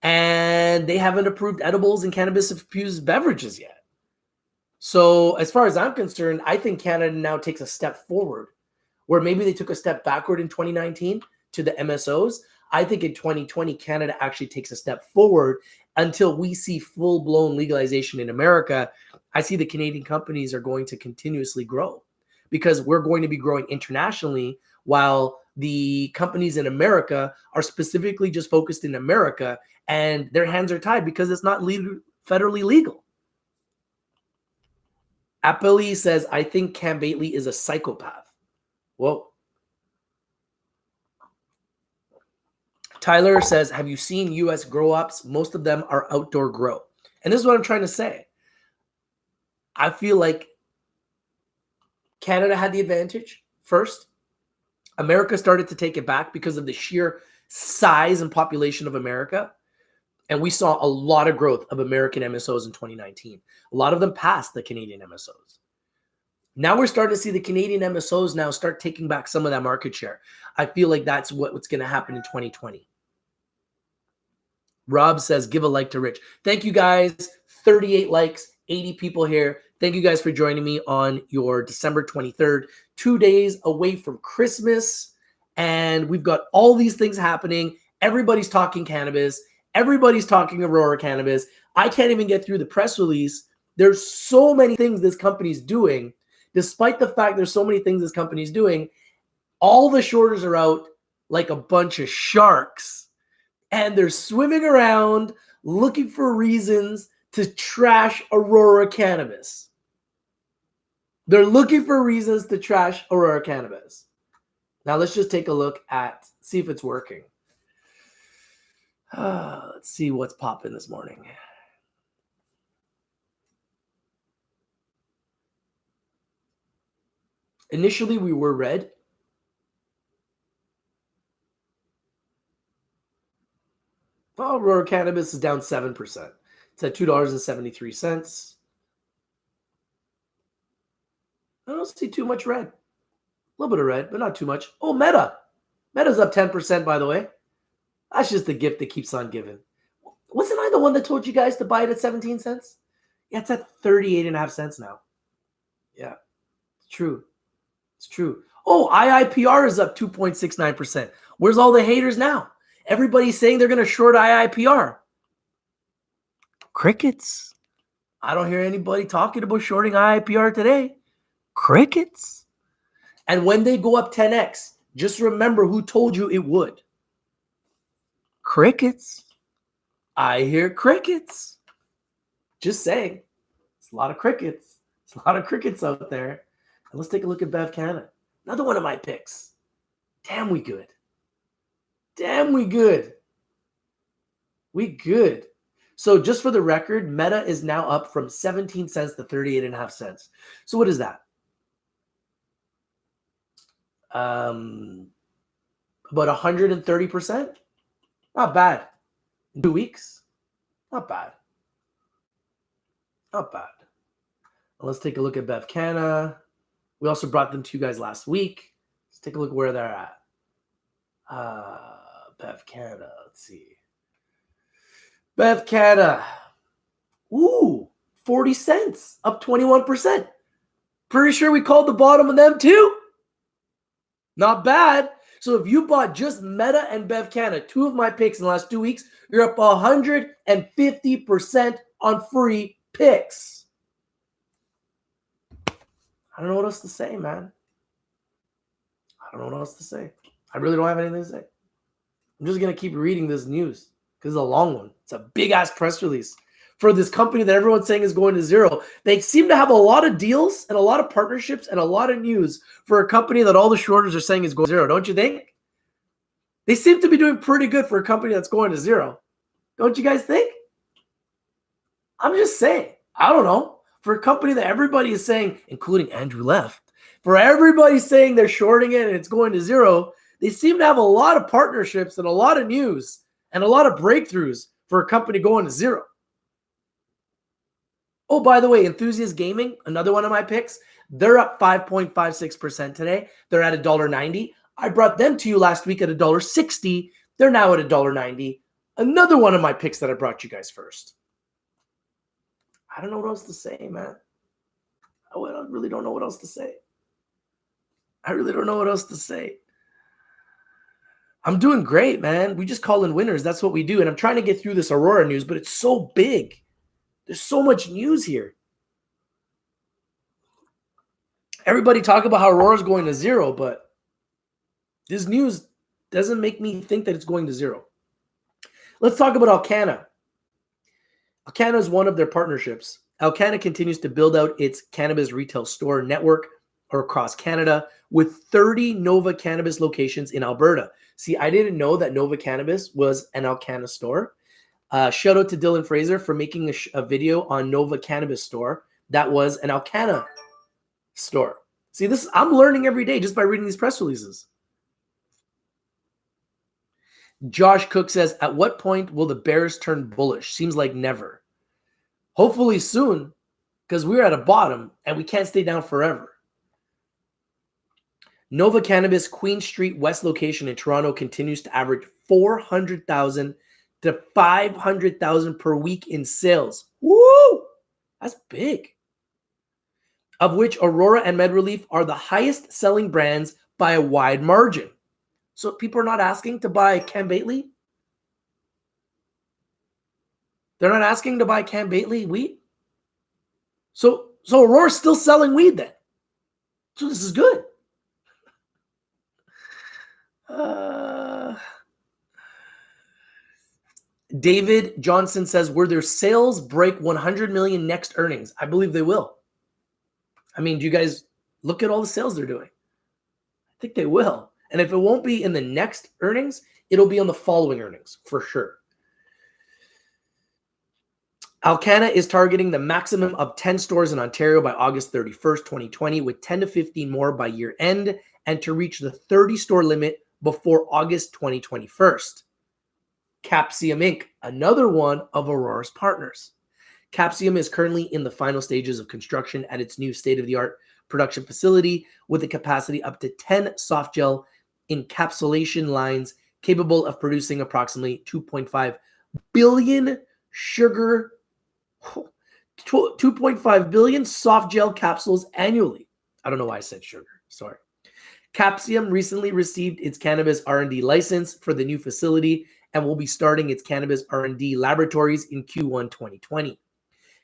and they haven't approved edibles and cannabis-infused beverages yet. So as far as I'm concerned, I think Canada now takes a step forward, where maybe they took a step backward in 2019 to the MSOs. I think in 2020, Canada actually takes a step forward until we see full-blown legalization in America. I see the Canadian companies are going to continuously grow because we're going to be growing internationally while the companies in America are specifically just focused in America and their hands are tied because it's not federally legal. Apeli says, I think Cam Bately is a psychopath. Whoa. Tyler says, have you seen U.S. grow-ups? Most of them are outdoor grow. And this is what I'm trying to say. I feel like Canada had the advantage first. America started to take it back because of the sheer size and population of America. And we saw a lot of growth of American MSOs in 2019. A lot of them passed the Canadian MSOs. Now we're starting to see the Canadian MSOs now start taking back some of that market share. I feel like that's what's going to happen in 2020. Rob says, give a like to Rich. Thank you guys. 38 likes, 80 people here. Thank you guys for joining me on your December 23rd, 2 days away from Christmas. And we've got all these things happening. Everybody's talking cannabis. Everybody's talking Aurora Cannabis. I can't even get through the press release. There's so many things this company's doing. Despite the fact there's so many things this company's doing, all the shorters are out like a bunch of sharks. And they're swimming around looking for reasons to trash Aurora Cannabis. They're looking for reasons to trash Aurora Cannabis. Now let's just take a look at, see if it's working. Let's see what's popping this morning. Initially, we were red. Well, Aurora Cannabis is down 7%. It's at $2.73. I don't see too much red. A little bit of red, but not too much. Oh, Meta. Meta's up 10%, by the way. That's just the gift that keeps on giving. Wasn't I the one that told you guys to buy it at 17 cents? Yeah, it's at 38.5 cents now. Yeah, it's true. It's true. Oh, IIPR is up 2.69%. Where's all the haters now? Everybody's saying they're going to short IIPR. Crickets. I don't hear anybody talking about shorting IIPR today. Crickets. And when they go up 10x, just remember who told you it would. Crickets. I hear crickets. Just saying. It's a lot of crickets. It's a lot of crickets out there. And let's take a look at Bev Canada. Another one of my picks. Damn, we good. Damn, we good. We good. So just for the record, Meta is now up from 17 cents to 38.5 cents. So what is that? About 130%. Not bad. In 2 weeks. Not bad. Not bad. Let's take a look at Bev Canada. We also brought them to you guys last week. Let's take a look where they're at. Bev Canada. Let's see. Bev Canada. Ooh, 40 cents. Up 21%. Pretty sure we called the bottom of them too. Not bad. So if you bought just Meta and Bev Canada, two of my picks in the last 2 weeks, you're up 150% on free picks. I don't know what else to say, man. I don't know what else to say. I really don't have anything to say. I'm just going to keep reading this news because it's a long one. It's a big-ass press release for this company that everyone's saying is going to zero. They seem to have a lot of deals and a lot of partnerships and a lot of news for a company that all the shorters are saying is going to zero. Don't you think? They seem to be doing pretty good for a company that's going to zero. Don't you guys think? I'm just saying. I don't know. For a company that everybody is saying, including Andrew Left, for everybody saying they're shorting it and it's going to zero, they seem to have a lot of partnerships and a lot of news and a lot of breakthroughs for a company going to zero. Oh, by the way, Enthusiast Gaming, another one of my picks, they're up 5.56% today. They're at $1.90. I brought them to you last week at $1.60. They're now at $1.90. Another one of my picks that I brought you guys first. I don't know what else to say, man. I really don't know what else to say. I really don't know what else to say. I'm doing great, man. We just call in winners. That's what we do. And I'm trying to get through this Aurora news, but it's so big. There's so much news here. Everybody talk about how Aurora's going to zero, but this news doesn't make me think that it's going to zero. Let's talk about Alcanna. Alcanna is one of their partnerships. Alcanna continues to build out its cannabis retail store network across Canada with 30 Nova Cannabis locations in Alberta. See, I didn't know that Nova Cannabis was an Alcanna store. Shout out to Dylan Fraser for making a video on Nova Cannabis store that was an Alcanna store. See, this I'm learning every day just by reading these press releases. Josh Cook says, at what point will the bears turn bullish? Seems like never. Hopefully soon, because we're at a bottom and we can't stay down forever. Nova Cannabis Queen Street West location in Toronto continues to average 400,000 to 500,000 per week in sales. Woo! That's big. Of which Aurora and MedRelief are the highest selling brands by a wide margin. So people are not asking to buy Cam Bately? They're not asking to buy Cam Bately weed? So Aurora's still selling weed then. So this is good. David Johnson says, will their sales break 100 million next earnings? I believe they will. I mean, do you guys look at all the sales they're doing? I think they will. And if it won't be in the next earnings, it'll be on the following earnings for sure. Alcanna is targeting the maximum of 10 stores in Ontario by August 31st, 2020, with 10 to 15 more by year end, and to reach the 30 store limit before August 2021. Capsium Inc., another one of Aurora's partners. Capsium is currently in the final stages of construction at its new state-of-the-art production facility with a capacity up to 10 soft gel encapsulation lines capable of producing approximately 2.5 billion sugar, 2.5 billion soft gel capsules annually. I don't know why I said sugar. Sorry. Capsium recently received its cannabis R&D license for the new facility and will be starting its cannabis R&D laboratories in Q1 2020.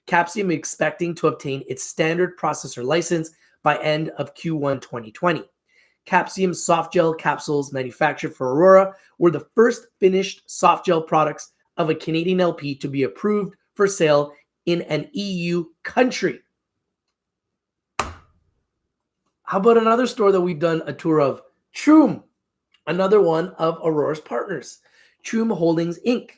Capsium is expecting to obtain its standard processor license by end of Q1 2020. Capsium soft gel capsules manufactured for Aurora were the first finished soft gel products of a Canadian LP to be approved for sale in an EU country. How about another store that we've done a tour of? Troom, another one of Aurora's partners. Troom Holdings, Inc.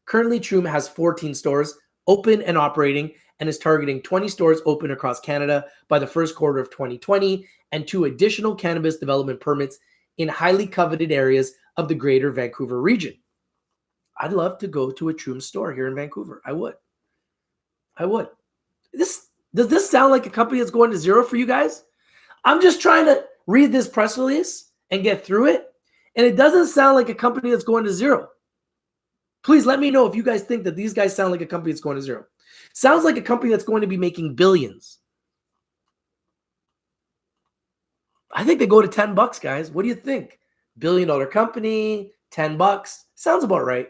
Currently, Troom has 14 stores open and operating and is targeting 20 stores open across Canada by the first quarter of 2020 and 2 additional cannabis development permits in highly coveted areas of the greater Vancouver region. I'd love to go to a Troom store here in Vancouver. I would. Does this sound like a company that's going to zero for you guys? I'm just trying to read this press release and get through it, and it doesn't sound like a company that's going to zero. Please let me know if you guys think that these guys sound like a company that's going to zero. Sounds like a company that's going to be making billions. I think they go to $10, guys. What do you think? $1 billion company, $10. Sounds about right.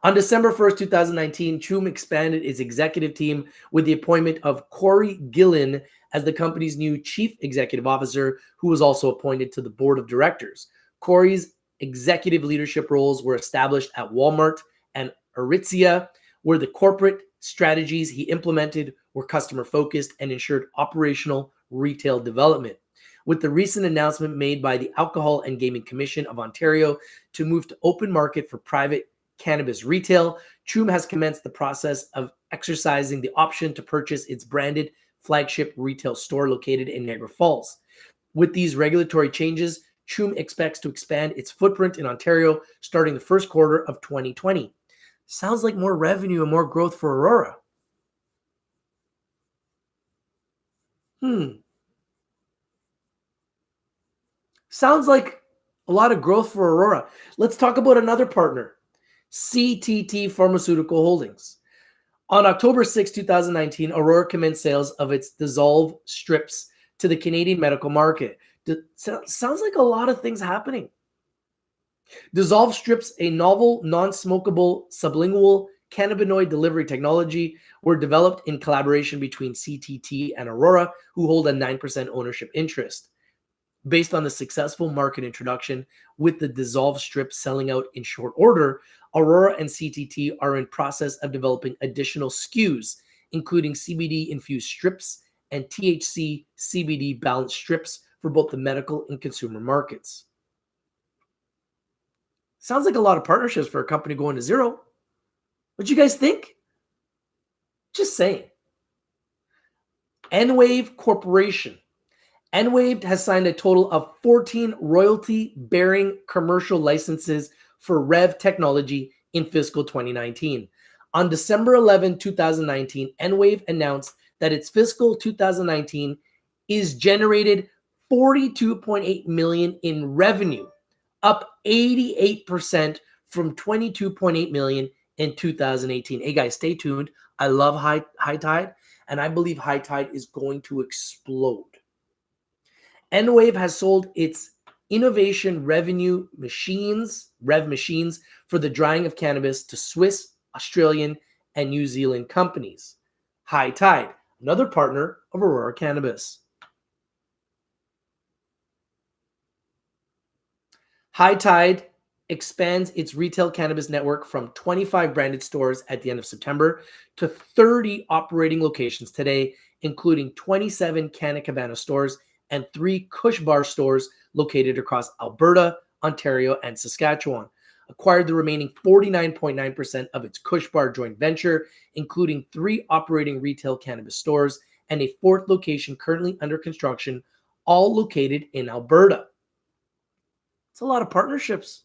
On December 1st, 2019, Troom expanded its executive team with the appointment of Corey Gillen as the company's new chief executive officer, who was also appointed to the board of directors. Corey's executive leadership roles were established at Walmart and Aritzia, where the corporate strategies he implemented were customer-focused and ensured operational retail development. With the recent announcement made by the Alcohol and Gaming Commission of Ontario to move to open market for private cannabis retail, Troom has commenced the process of exercising the option to purchase its branded flagship retail store located in Niagara Falls. With these regulatory changes, Troom expects to expand its footprint in Ontario starting the first quarter of 2020. Sounds like more revenue and more growth for Aurora. Sounds like a lot of growth for Aurora. Let's talk about another partner, CTT Pharmaceutical Holdings. On October 6, 2019, Aurora commenced sales of its Dissolve strips to the Canadian medical market. Sounds like a lot of things happening. Dissolve strips, a novel, non-smokable, sublingual cannabinoid delivery technology, were developed in collaboration between CTT and Aurora, who hold a 9% ownership interest. Based on the successful market introduction, with the dissolve strips selling out in short order, Aurora and CTT are in process of developing additional SKUs, including CBD-infused strips and THC CBD balanced strips for both the medical and consumer markets. Sounds like a lot of partnerships for a company going to zero. What you guys think? Just saying. N-Wave Corporation. N-Wave has signed a total of 14 royalty-bearing commercial licenses for Rev technology in fiscal 2019. On December 11, 2019, N-Wave announced that its fiscal 2019 is generated $42.8 million in revenue, up 88% from $22.8 million in 2018. Hey guys, stay tuned. I love High Tide, and I believe High Tide is going to explode. N-Wave has sold its innovation revenue machines, Rev machines, for the drying of cannabis to Swiss, Australian, and New Zealand companies. High Tide, another partner of Aurora Cannabis. High Tide expands its retail cannabis network from 25 branded stores at the end of September to 30 operating locations today, including 27 Canna Cabana stores and 3 Kush Bar stores located across Alberta, Ontario, and Saskatchewan. Acquired the remaining 49.9% of its Kush Bar joint venture, including 3 operating retail cannabis stores and a 4th location currently under construction, all located in Alberta. It's a lot of partnerships.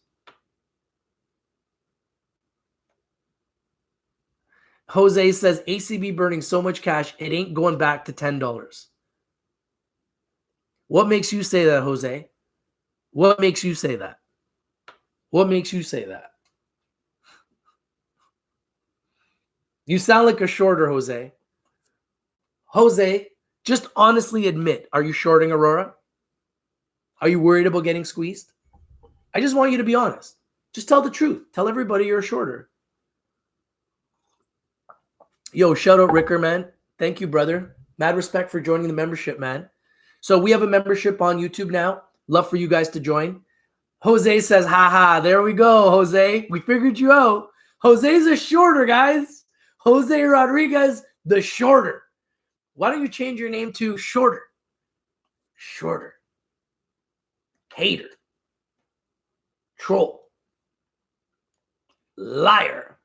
Jose says, ACB burning so much cash, it ain't going back to $10. What makes you say that, Jose? What makes you say that? What makes you say that? You sound like a shorter, Jose. Jose, just honestly admit, are you shorting Aurora? Are you worried about getting squeezed? I just want you to be honest. Just tell the truth. Tell everybody you're a shorter. Yo, shout out Ricker, man. Thank you, brother. Mad respect for joining the membership, man. So we have a membership on YouTube now. Love for you guys to join. Jose says, haha, there we go, Jose. We figured you out. Jose's a shorter, guys. Jose Rodriguez, the shorter. Why don't you change your name to Shorter? Shorter. Hater. Troll. Liar.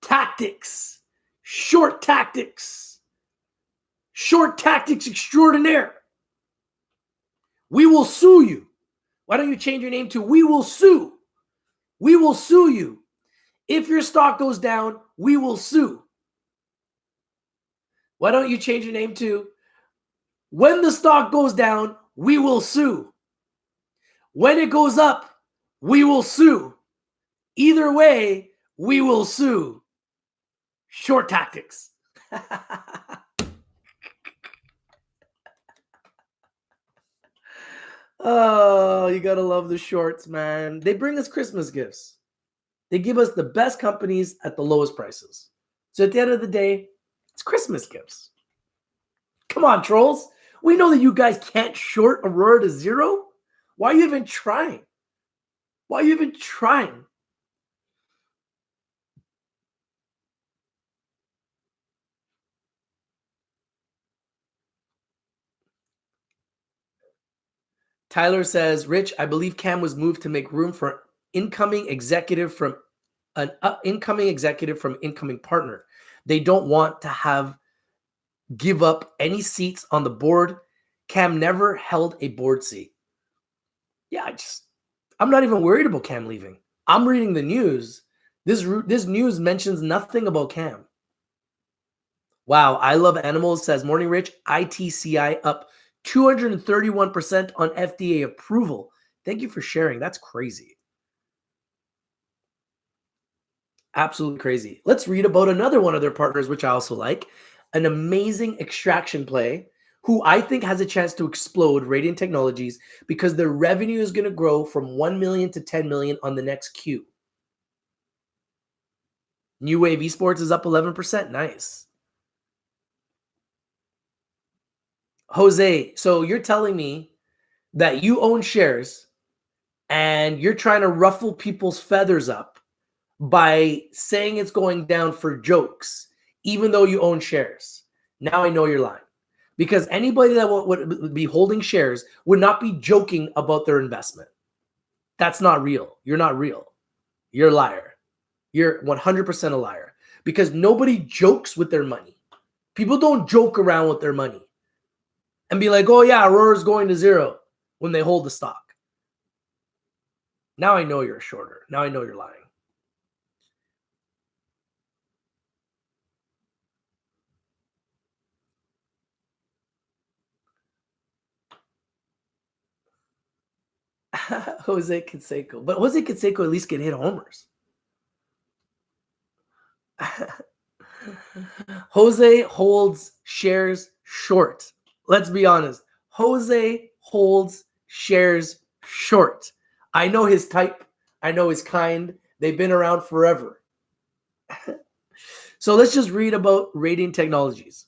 Tactics. Short tactics. Short tactics extraordinaire. We will sue you. Why don't you change your name to We Will Sue? We will sue you. If your stock goes down, we will sue. Why don't you change your name to When the stock goes down, we will sue. When it goes up, we will sue. Either way, we will sue. Short tactics. Oh, you gotta love the shorts, man. They bring us Christmas gifts. They give us the best companies at the lowest prices. So at the end of the day, it's Christmas gifts. Come on, trolls. We know that you guys can't short Aurora to zero. Why are you even trying? Why are you even trying? Tyler says, Rich, I believe Cam was moved to make room for incoming executive from incoming partner. They don't want to give up any seats on the board. Cam never held a board seat. Yeah, I'm not even worried about Cam leaving. I'm reading the news. This news mentions nothing about Cam. Wow, I Love Animals says, Morning Rich, ITCI up 231% on FDA approval. Thank you for sharing. That's crazy. Absolutely crazy. Let's read about another one of their partners, which I also like. An amazing extraction play who I think has a chance to explode, Radiant Technologies, because their revenue is going to grow from 1 million to 10 million on the next Q. New Wave Esports is up 11%. Nice. Jose, so you're telling me that you own shares and you're trying to ruffle people's feathers up by saying it's going down for jokes, even though you own shares. Now I know you're lying. Because anybody that would be holding shares would not be joking about their investment. That's not real. You're not real. You're a liar. You're 100% a liar. Because nobody jokes with their money. People don't joke around with their money and be like, oh yeah, Aurora's going to zero when they hold the stock. Now I know you're a shorter. Now I know you're lying. Jose Canseco. But Jose Canseco at least can hit homers. Jose holds shares short. Let's be honest. Jose holds shares short. I know his type. I know his kind. They've been around forever. So let's just read about Radiant Technologies.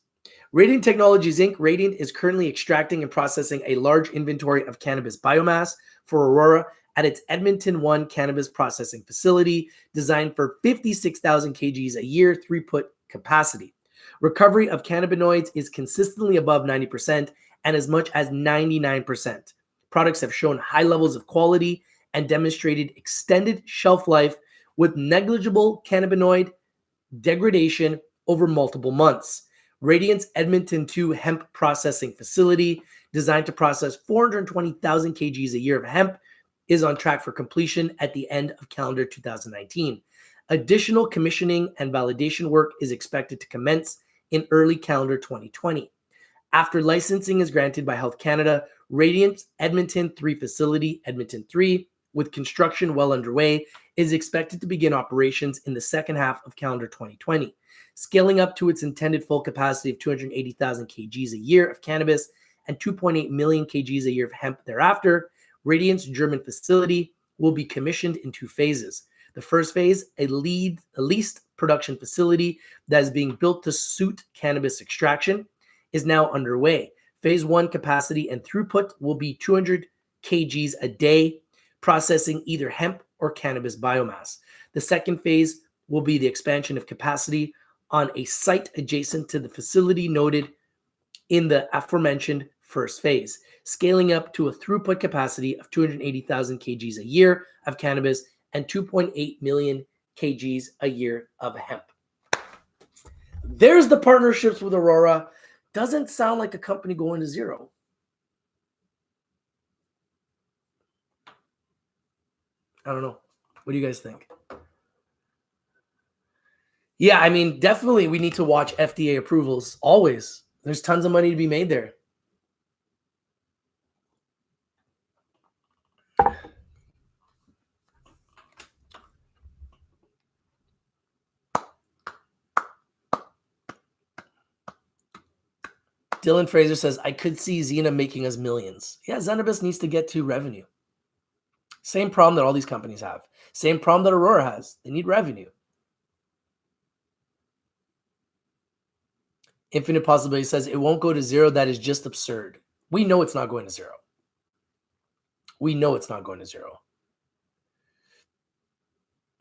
Radiant Technologies Inc. Radiant is currently extracting and processing a large inventory of cannabis biomass for Aurora at its Edmonton 1 cannabis processing facility designed for 56,000 kgs a year throughput capacity. Recovery of cannabinoids is consistently above 90% and as much as 99%. Products have shown high levels of quality and demonstrated extended shelf life with negligible cannabinoid degradation over multiple months. Radiant's Edmonton 2 hemp processing facility, designed to process 420,000 kgs a year of hemp, is on track for completion at the end of calendar 2019. Additional commissioning and validation work is expected to commence in early calendar 2020. After licensing is granted by Health Canada, Radiant's Edmonton 3 facility, Edmonton 3, with construction well underway, is expected to begin operations in the second half of calendar 2020. Scaling up to its intended full capacity of 280,000 kgs a year of cannabis and 2.8 million kgs a year of hemp thereafter, Radiant's German facility will be commissioned in 2 phases. The first phase, a leased production facility that is being built to suit cannabis extraction, is now underway. Phase 1 capacity and throughput will be 200 kgs a day, processing either hemp or cannabis biomass. The second phase will be the expansion of capacity on a site adjacent to the facility noted in the aforementioned first phase, scaling up to a throughput capacity of 280,000 kgs a year of cannabis and 2.8 million kgs a year of hemp. There's the partnerships with Aurora. Doesn't sound like a company going to zero. I don't know. What do you guys think? Yeah, I mean, definitely we need to watch FDA approvals always. There's tons of money to be made there. Dylan Fraser says, I could see Xena making us millions. Yeah, Zenabis needs to get to revenue. Same problem that all these companies have. Same problem that Aurora has. They need revenue. Infinite Possibility says, it won't go to zero. That is just absurd. We know it's not going to zero. We know it's not going to zero.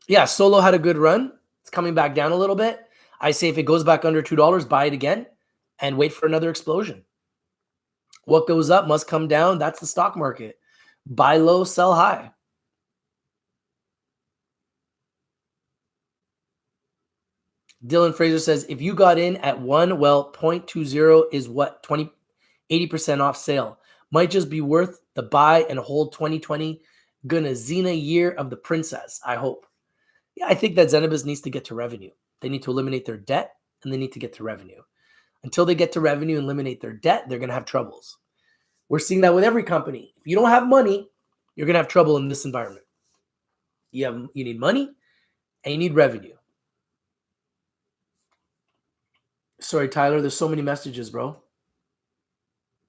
Yeah, Solo had a good run. It's coming back down a little bit. I say if it goes back under $2, buy it again and wait for another explosion. What goes up must come down. That's the stock market. Buy low, sell high. Dylan Fraser says, if you got in at 1, well, 0.20 is what? 80% off sale. Might just be worth the buy and hold 2020. Gonna Xena year of the princess, I hope. Yeah, I think that Zenabis needs to get to revenue. They need to eliminate their debt, and they need to get to revenue. Until they get to revenue and eliminate their debt, they're going to have troubles. We're seeing that with every company. If you don't have money, you're going to have trouble in this environment. You need money, and you need revenue. Sorry, Tyler, there's so many messages, bro.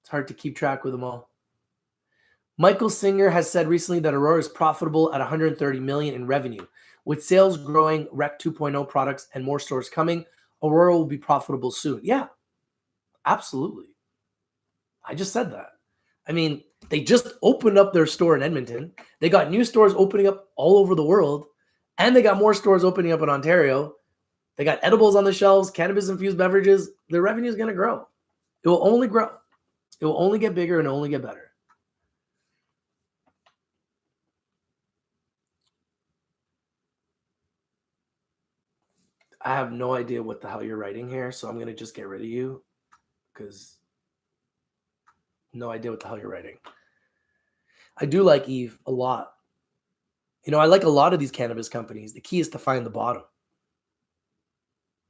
It's hard to keep track with them all. Michael Singer has said recently that Aurora is profitable at 130 million in revenue. With sales growing, Rec 2.0 products, and more stores coming, Aurora will be profitable soon. Yeah, absolutely. I just said that. I mean, they just opened up their store in Edmonton. They got new stores opening up all over the world, and they got more stores opening up in Ontario. They got edibles on the shelves, cannabis-infused beverages. Their revenue is going to grow. It will only grow. It will only get bigger and only get better. I have no idea what the hell you're writing here, so I'm going to just get rid of you because no idea what the hell you're writing. I do like Eve a lot. You know, I like a lot of these cannabis companies. The key is to find the bottom.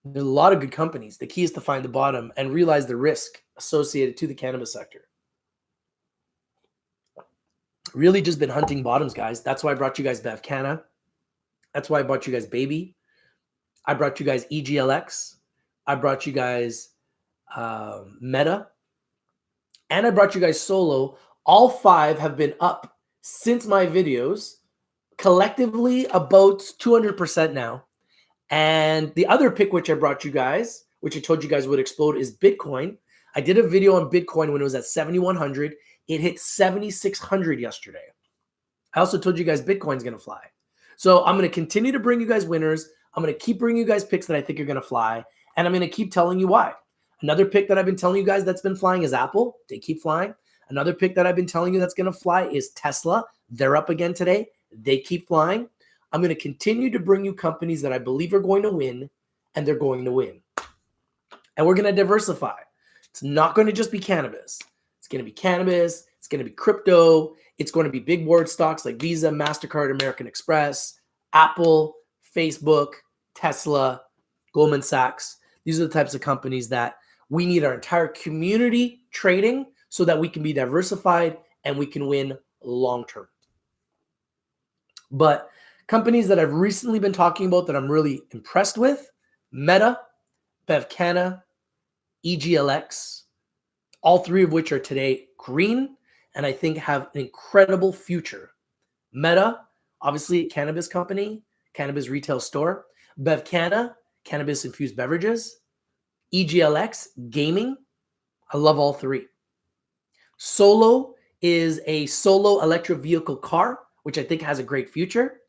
There's a lot of good companies. The key is to find the bottom and realize the risk associated to the cannabis sector. Really just been hunting bottoms, guys. That's why I brought you guys Bev Canna. That's why I brought you guys Baby. I brought you guys EGLX. I brought you guys Meta. And I brought you guys Solo. All 5 have been up since my videos, collectively about 200% now. And the other pick which I brought you guys, which I told you guys would explode, is Bitcoin. I did a video on Bitcoin when it was at 7,100. It hit 7,600 yesterday. I also told you guys Bitcoin's going to fly. So I'm going to continue to bring you guys winners. I'm going to keep bringing you guys picks that I think are going to fly. And I'm going to keep telling you why. Another pick that I've been telling you guys that's been flying is Apple. They keep flying. Another pick that I've been telling you that's going to fly is Tesla. They're up again today. They keep flying. I'm going to continue to bring you companies that I believe are going to win, and they're going to win. And we're going to diversify. It's not going to just be cannabis. It's going to be cannabis. It's going to be crypto. It's going to be big board stocks like Visa, MasterCard, American Express, Apple, Facebook, Tesla, Goldman Sachs. These are the types of companies that we need our entire community trading so that we can be diversified and we can win long term. But companies that I've recently been talking about that I'm really impressed with: Meta, Bev Canna, EGLX, all 3 of which are today green and I think have an incredible future. Meta, obviously a cannabis company, cannabis retail store. Bev Canna, cannabis-infused beverages. EGLX, gaming. I love all 3. Solo is a solo electric vehicle car, which I think has a great future.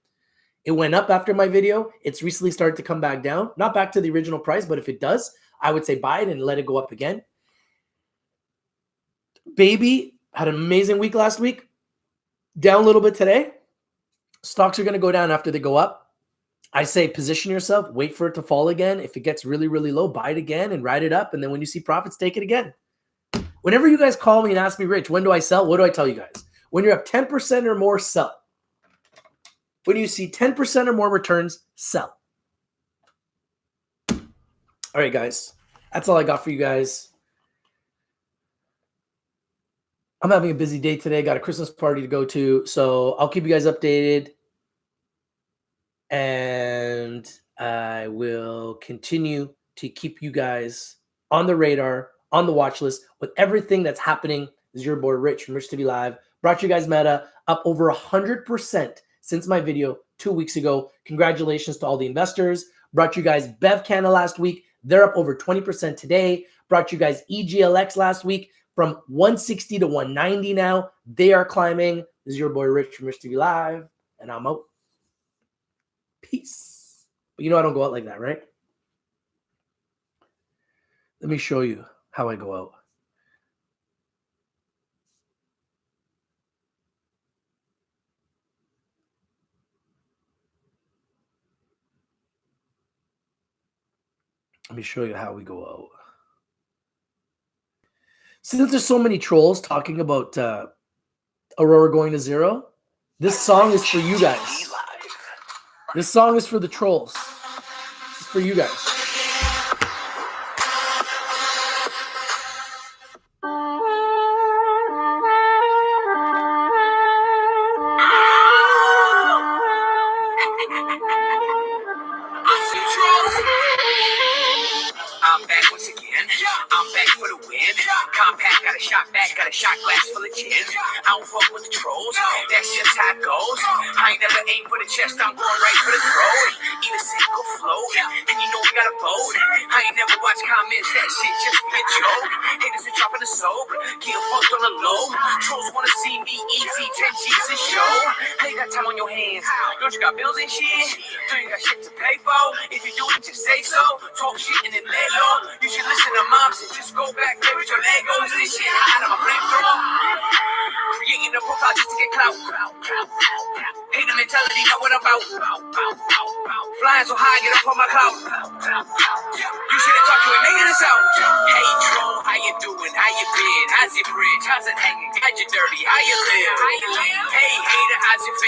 It went up after my video. It's recently started to come back down. Not back to the original price, but if it does, I would say buy it and let it go up again. Baby had an amazing week last week. Down a little bit today. Stocks are going to go down after they go up. I say position yourself, wait for it to fall again. If it gets really, really low, buy it again and ride it up. And then when you see profits, take it again. Whenever you guys call me and ask me, Rich, when do I sell? What do I tell you guys? When you're up 10% or more, sell. When you see 10% or more returns, sell. All right, guys. That's all I got for you guys. I'm having a busy day today. Got a Christmas party to go to. So I'll keep you guys updated. And I will continue to keep you guys on the radar, on the watch list with everything that's happening. This is your boy Rich from Rich TV Live. Brought you guys Meta up over 100% since my video 2 weeks ago. Congratulations to all the investors. Brought you guys Bev Canna last week. They're up over 20% today. Brought you guys EGLX last week from 160 to 190 now. They are climbing. This is your boy Rich from Rich TV Live, and I'm out. Peace. But you know I don't go out like that, right? Let me show you how I go out. Let me show you how we go out. Since there's so many trolls talking about Aurora going to zero, this song is for you guys. This song is for the trolls. It's for you guys. I'm back once again. I'm back for the win. Compact got a shot back, got Haters are dropping the soap, getting fucked on the low. Trolls wanna see me easy, 10 G's a show. Hey, got time on your hands. Don't you got bills and shit? Don't you got shit to pay for? If you do it, just say so. Talk shit and then lay low. You should listen to moms and just go back there with your Legos. This shit hot, I'm a flamethrower. Creating a profile just to get clout. Hater mentality, know what I'm about. Flying so high, get up on my clout. You should've talked to him, making this out. Hey, troll, how you doing? How you been? How's your bridge? How's it hanging? Got you dirty? How you live? Hey, hater, how's your face?